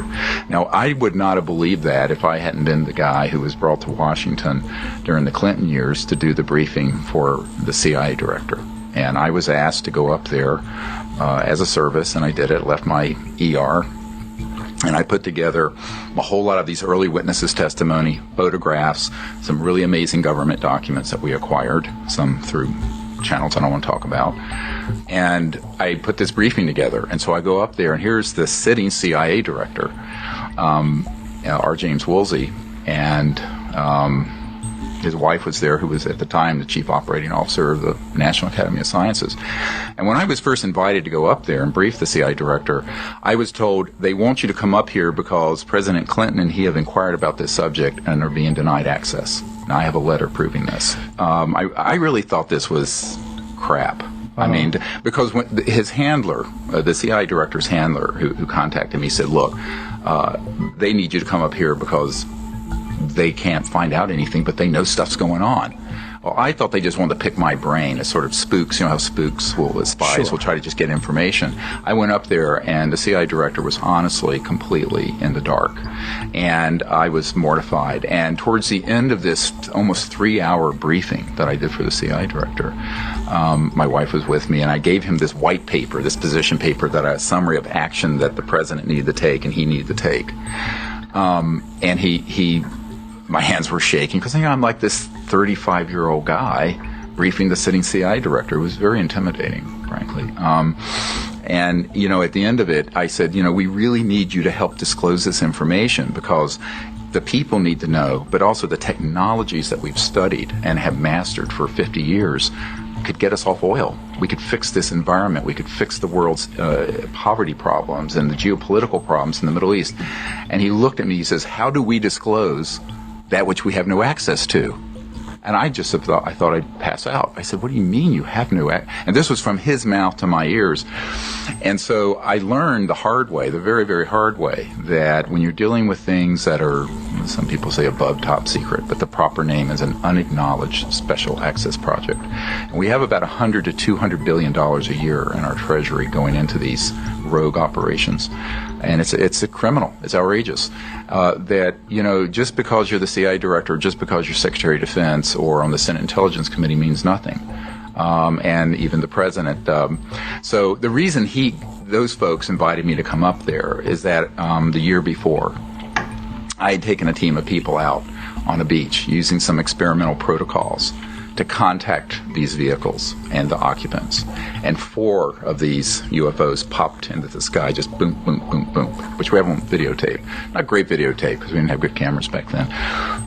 Now, I would not have believed that if I hadn't been the guy who was brought to Washington during the Clinton years to do the briefing for the CIA director. And I was asked to go up there as a service, and I did it. Left my ER, and I put together a whole lot of these early witnesses' testimony, photographs, some really amazing government documents that we acquired, some through channels I don't want to talk about. And I put this briefing together. And so I go up there, and here's the sitting CIA director, R. James Woolsey, and his wife was there, who was at the time the chief operating officer of the National Academy of Sciences. And when I was first invited to go up there and brief the CIA director, I was told, they want you to come up here because President Clinton and he have inquired about this subject and are being denied access. Now, I have a letter proving this. I really thought this was crap. I mean, because when his handler, the CIA director's handler, who contacted me, said, look, they need you to come up here because they can't find out anything, but they know stuff's going on. Well, I thought they just wanted to pick my brain as sort of spooks. You know how spooks spies will try to just get information. I went up there, and the CIA director was honestly completely in the dark. And I was mortified. And towards the end of this almost 3-hour briefing that I did for the CIA director, my wife was with me, and I gave him this white paper, this position paper, that a summary of action that the president needed to take and he needed to take. And he my hands were shaking because I'm like this 35-year-old guy briefing the sitting CIA director. It was very intimidating, frankly. And, at the end of it, I said, we really need you to help disclose this information because the people need to know, but also the technologies that we've studied and have mastered for 50 years could get us off oil. We could fix this environment. We could fix the world's poverty problems and the geopolitical problems in the Middle East. And he looked at me, he says, how do we disclose that which we have no access to? And I thought I'd pass out. I said, what do you mean you have no access? And this was from his mouth to my ears. And so I learned the hard way, the very, very hard way, that when you're dealing with things that are, some people say above top secret, but the proper name is an unacknowledged special access project. And we have about $100 to $200 billion a year in our treasury going into these rogue operations. And it's a criminal. It's outrageous that, just because you're the CIA director, just because you're Secretary of Defense or on the Senate Intelligence Committee means nothing. And even the president. So the reason those folks invited me to come up there is that the year before, I had taken a team of people out on a beach using some experimental protocols to contact these vehicles and the occupants. And 4 of these UFOs popped into the sky, just boom, boom, boom, boom, which we have on videotape. Not great videotape because we didn't have good cameras back then.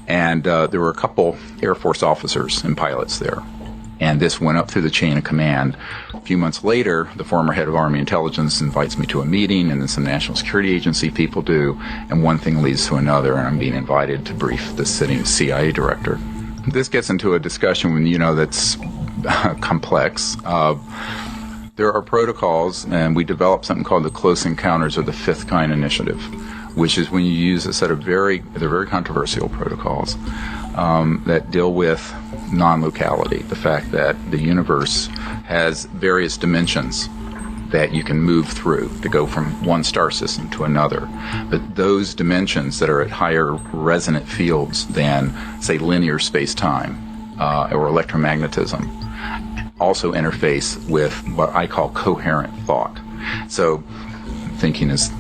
And there were a couple Air Force officers and pilots there. And this went up through the chain of command. A few months later, the former head of Army Intelligence invites me to a meeting, and then some National Security Agency people do, and one thing leads to another, and I'm being invited to brief the sitting CIA director. This gets into a discussion that's complex. There are protocols, and we developed something called the Close Encounters of the Fifth Kind Initiative, which is when you use a set of they're very controversial protocols that deal with non-locality, the fact that the universe has various dimensions that you can move through to go from one star system to another. But those dimensions that are at higher resonant fields than, say, linear space-time or electromagnetism also interface with what I call coherent thought. So thinking is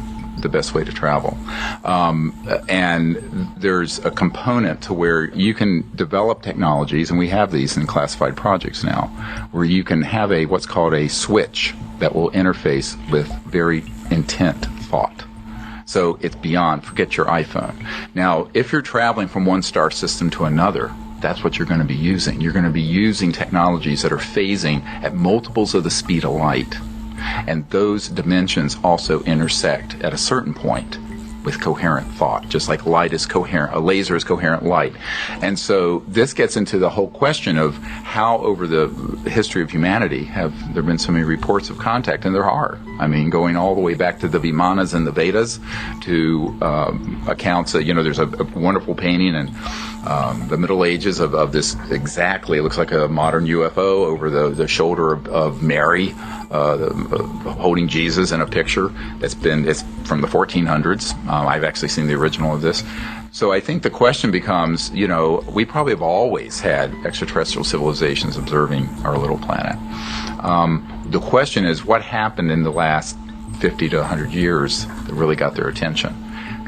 the best way to travel. And there's a component to where you can develop technologies, and we have these in classified projects now, where you can have what's called a switch that will interface with very intent thought. So it's beyond, forget your iPhone. Now, if you're traveling from one star system to another, that's what you're going to be using. You're going to be using technologies that are phasing at multiples of the speed of light. And those dimensions also intersect at a certain point with coherent thought, just like light is coherent, a laser is coherent light. And so this gets into the whole question of how over the history of humanity have there been so many reports of contact, and there are. I mean, going all the way back to the Vimanas and the Vedas to accounts that, there's a wonderful painting in the Middle Ages of this exactly, it looks like a modern UFO over the shoulder of Mary, holding Jesus in a picture it's from the 1400s. I've actually seen the original of this. So I think the question becomes, we probably have always had extraterrestrial civilizations observing our little planet. The question is, what happened in the last 50 to 100 years that really got their attention?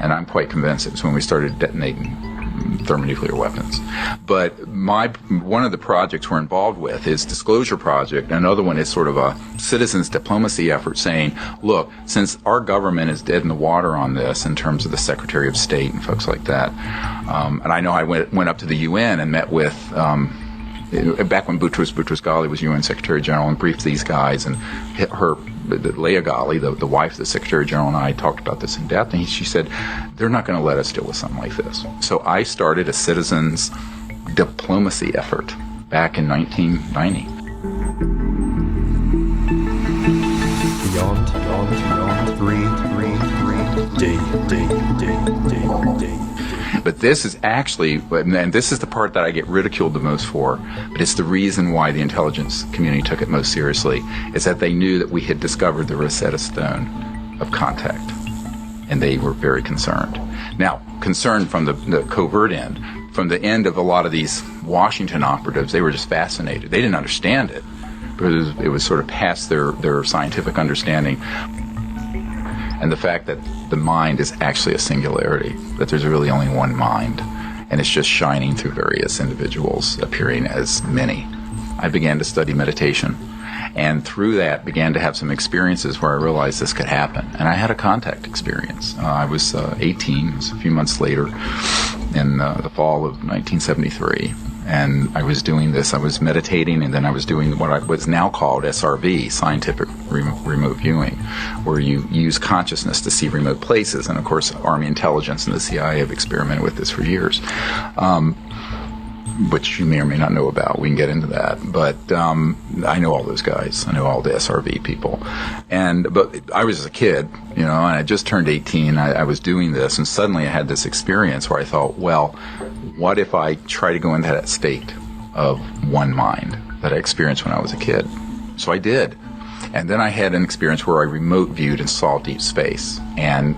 And I'm quite convinced it was when we started detonating thermonuclear weapons. But one of the projects we're involved with is Disclosure Project. Another one is sort of a citizens diplomacy effort saying, look, since our government is dead in the water on this in terms of the Secretary of State and folks like that, and I know I went up to the UN and met with back when Boutros Ghali was UN Secretary General, and briefed these guys, and Leah Ghali, the wife of the Secretary General, and I talked about this in depth, and she said, they're not going to let us deal with something like this. So I started a citizens diplomacy effort back in 1990. Beyond 3D. But this is actually, and this is the part that I get ridiculed the most for, but it's the reason why the intelligence community took it most seriously, is that they knew that we had discovered the Rosetta Stone of contact, and they were very concerned. Now, concerned from the covert end. From the end of a lot of these Washington operatives, they were just fascinated. They didn't understand it, because it was sort of past their scientific understanding. And the fact that the mind is actually a singularity, that there's really only one mind, and it's just shining through various individuals, appearing as many. I began to study meditation, and through that began to have some experiences where I realized this could happen. And I had a contact experience. I was 18, it was a few months later, in the fall of 1973. And I was doing this, I was meditating, and then I was doing what's now called SRV, scientific remote viewing, where you use consciousness to see remote places. And of course, Army intelligence and the CIA have experimented with this for years, which you may or may not know about. We can get into that. But I know all those guys. I know all the SRV people. But I was a kid, and I just turned 18. I was doing this, and suddenly I had this experience where I thought, well, what if I try to go into that state of one mind that I experienced when I was a kid? So I did. And then I had an experience where I remote viewed and saw deep space, and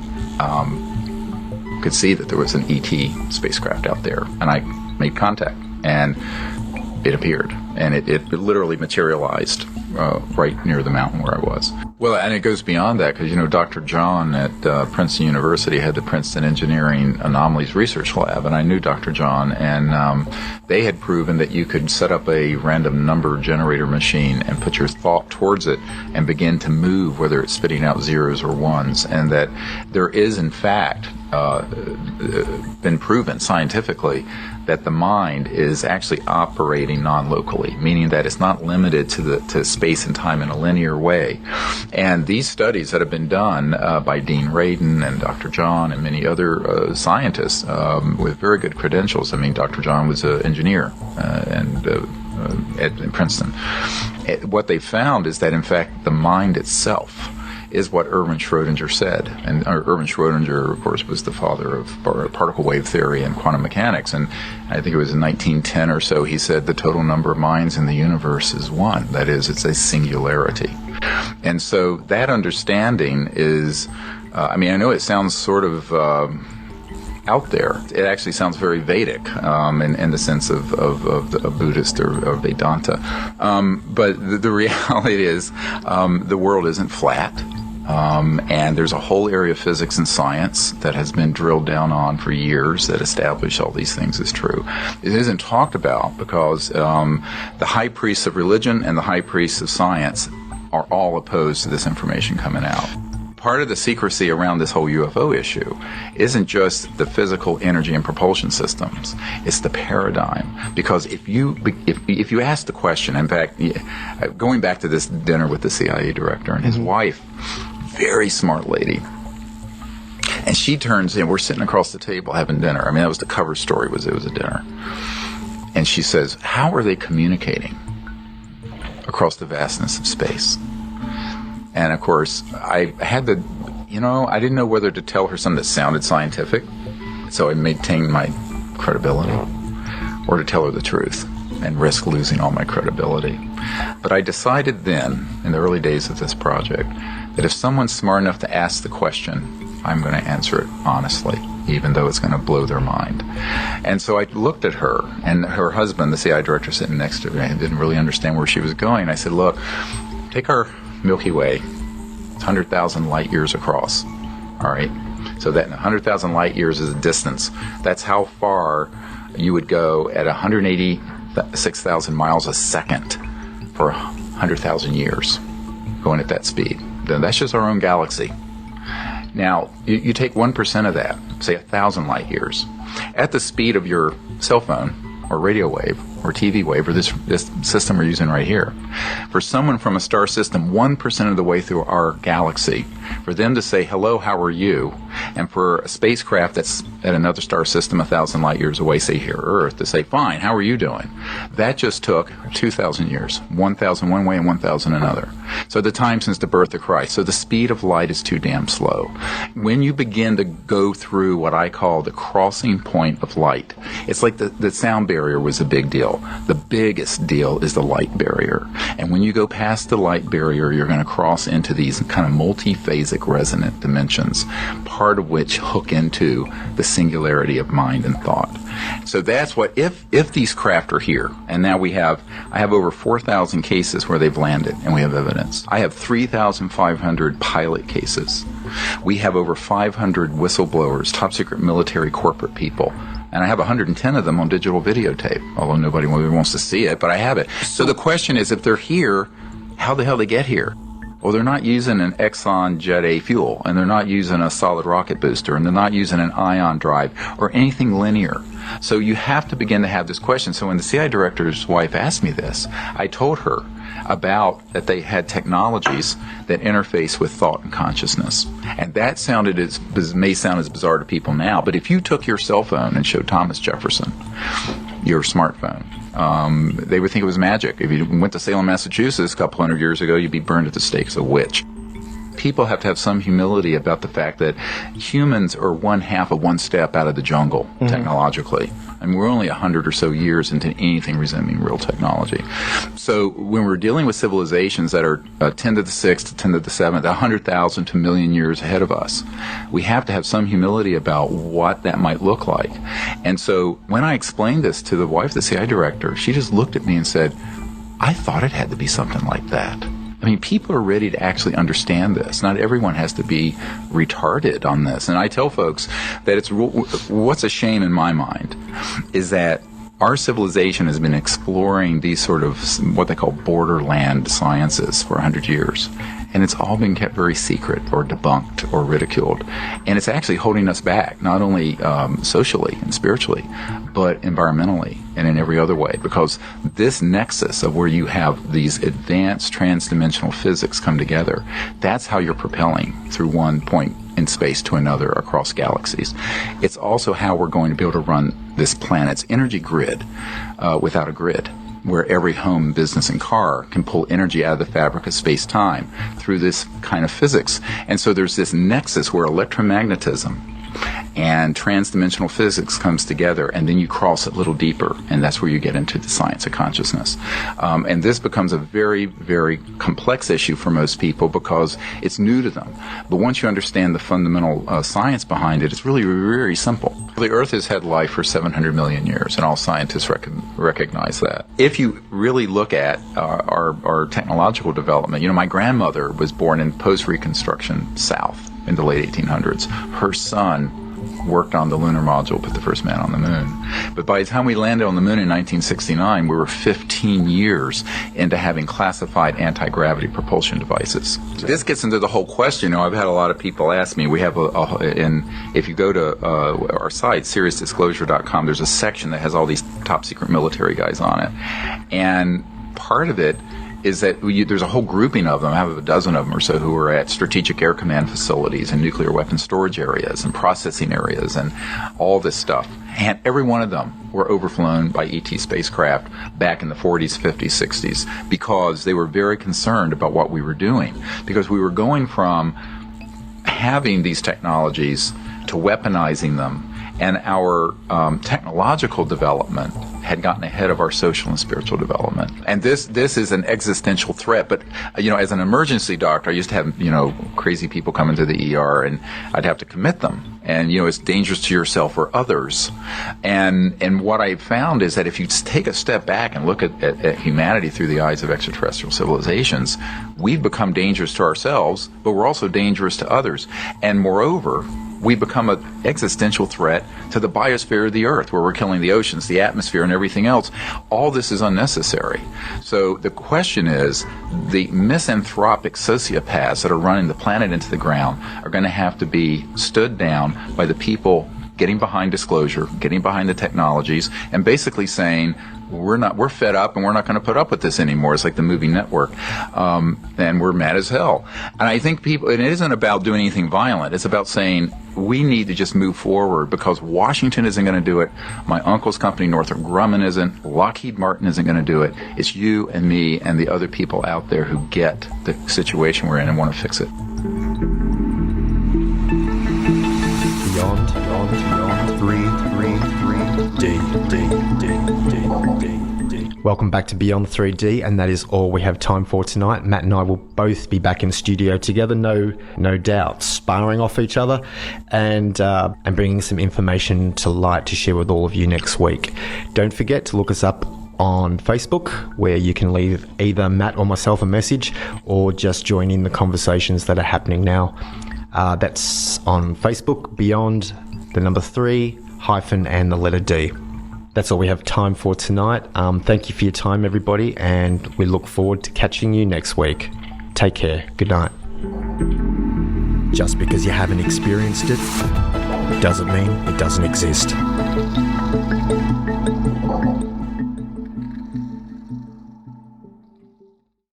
could see that there was an ET spacecraft out there. And I made contact, and it appeared, and it literally materialized right near the mountain where I was. Well, and it goes beyond that, because, Dr. John at Princeton University had the Princeton Engineering Anomalies Research Lab, and I knew Dr. John, and they had proven that you could set up a random number generator machine and put your thought towards it and begin to move, whether it's spitting out zeros or ones, and that there is, in fact, been proven scientifically that the mind is actually operating non-locally, meaning that it's not limited to space and time in a linear way. And these studies that have been done by Dean Radin and Dr. John and many other scientists with very good credentials. I mean, Dr. John was an engineer at Princeton. What they found is that, in fact, the mind itself is what Erwin Schrödinger said. And Erwin Schrödinger, of course, was the father of particle wave theory and quantum mechanics. And I think it was in 1910 or so, he said the total number of minds in the universe is one. That is, it's a singularity. And so that understanding is, I know it sounds sort of out there. It actually sounds very Vedic in the sense of Buddhist or Vedanta. But the reality is the world isn't flat. And there's a whole area of physics and science that has been drilled down on for years that establish all these things as true. It isn't talked about because the high priests of religion and the high priests of science are all opposed to this information coming out. Part of the secrecy around this whole UFO issue isn't just the physical energy and propulsion systems, it's the paradigm. Because if you ask the question, in fact, going back to this dinner with the CIA director and his wife, very smart lady, and she turns in, we're sitting across the table having dinner. That was the cover story, it was a dinner. And she says, how are they communicating across the vastness of space? And of course, I had to, I didn't know whether to tell her something that sounded scientific, so I maintained my credibility, or to tell her the truth and risk losing all my credibility. But I decided then, in the early days of this project, that if someone's smart enough to ask the question, I'm going to answer it honestly. even though it's going to blow their mind. And so I looked at her, and her husband, the CI director, sitting next to me, I didn't really understand where she was going. I said, look, take our Milky Way. It's 100,000 light years across. All right? So that 100,000 light years is a distance. That's how far you would go at 186,000 miles a second for 100,000 years, going at that speed. Then that's just our own galaxy. Now, you take 1% of that, say 1,000 light years, at the speed of your cell phone or radio wave or TV wave or this system we're using right here. For someone from a star system 1% of the way through our galaxy, for them to say, hello, how are you? And for a spacecraft that's at another star system 1,000 light years away, say here, Earth, to say, fine, how are you doing? That just took 2,000 years, 1,000 one way and 1,000 another. So the time since the birth of Christ. So the speed of light is too damn slow. When you begin to go through what I call the crossing point of light, it's like the sound barrier was a big deal. The biggest deal is the light barrier. And when you go past the light barrier, you're going to cross into these kind of multiphasic resonant dimensions, part of which hook into the singularity of mind and thought. So that's what, if these craft are here, and now I have over 4,000 cases where they've landed, and we have evidence. I have 3,500 pilot cases. We have over 500 whistleblowers, top secret military corporate people. And I have 110 of them on digital videotape, although nobody really wants to see it, but I have it. So the question is, if they're here, how the hell they get here? Well, they're not using an Exxon Jet A fuel, and they're not using a solid rocket booster, and they're not using an ion drive or anything linear. So you have to begin to have this question. So when the CI director's wife asked me this, I told her about that they had technologies that interface with thought and consciousness. And that may sound as bizarre to people now, but if you took your cell phone and showed Thomas Jefferson your smartphone, they would think it was magic. If you went to Salem, Massachusetts a couple hundred years ago, you'd be burned at the stake as a witch. People have to have some humility about the fact that humans are one half of one step out of the jungle technologically. And we're only 100 or so years into anything resembling real technology. So when we're dealing with civilizations that are 10 to the 6th to 10 to the 7th, 100,000 to a million years ahead of us, we have to have some humility about what that might look like. And so when I explained this to the wife, the CI director, she just looked at me and said, I thought it had to be something like that. I mean, people are ready to actually understand this. Not everyone has to be retarded on this. And I tell folks that what's a shame in my mind is that our civilization has been exploring these sort of what they call borderland sciences for 100 years. And it's all been kept very secret or debunked or ridiculed. And it's actually holding us back, not only socially and spiritually, but environmentally and in every other way. Because this nexus of where you have these advanced transdimensional physics come together, that's how you're propelling through one point in space to another across galaxies. It's also how we're going to be able to run this planet's energy grid without a grid, where every home, business, and car can pull energy out of the fabric of space-time through this kind of physics. And so there's this nexus where electromagnetism and transdimensional physics comes together, and then you cross it a little deeper, and that's where you get into the science of consciousness. And this becomes a very, very complex issue for most people because it's new to them. But once you understand the fundamental science behind it, it's really very simple. The Earth has had life for 700 million years, and all scientists recognize that. If you really look at our technological development, my grandmother was born in post-Reconstruction South in the late 1800s. Her son worked on the lunar module, put the first man on the moon. But by the time we landed on the moon in 1969, we were 15 years into having classified anti-gravity propulsion devices. This gets into the whole question. I've had a lot of people ask me. We have if you go to our site, SeriousDisclosure.com, there's a section that has all these top secret military guys on it. And part of it is that there's a whole grouping of them, I have a dozen of them or so, who are at strategic air command facilities and nuclear weapon storage areas and processing areas and all this stuff. And every one of them were overflown by ET spacecraft back in the 40s, 50s, 60s, because they were very concerned about what we were doing. Because we were going from having these technologies to weaponizing them, and our technological development had gotten ahead of our social and spiritual development. And this is an existential threat. But, as an emergency doctor, I used to have, crazy people come into the ER, and I'd have to commit them. and it's dangerous to yourself or others. And what I found is that if you take a step back and look at humanity through the eyes of extraterrestrial civilizations, we've become dangerous to ourselves, but we're also dangerous to others. And moreover, we become an existential threat to the biosphere of the Earth, where we're killing the oceans, the atmosphere, and everything else. All this is unnecessary. So the question is, the misanthropic sociopaths that are running the planet into the ground are going to have to be stood down by the people getting behind disclosure, getting behind the technologies, and basically saying, we're fed up and we're not going to put up with this anymore. It's like the movie Network. And we're mad as hell. And I think it isn't about doing anything violent. It's about saying we need to just move forward, because Washington isn't going to do it. My uncle's company, Northrop Grumman, isn't. Lockheed Martin isn't going to do it. It's you and me and the other people out there who get the situation we're in and want to fix it. Beyond 3D. Welcome back to Beyond 3D, and that is all we have time for tonight. Matt and I will both be back in studio together, no doubt, sparring off each other and bringing some information to light to share with all of you next week. Don't forget to look us up on Facebook, where you can leave either Matt or myself a message, or just join in the conversations that are happening now. That's on Facebook, Beyond 3 and the letter D. That's all we have time for tonight. Thank you for your time, everybody, and we look forward to catching you next week. Take care. Good night. Just because you haven't experienced it doesn't mean it doesn't exist.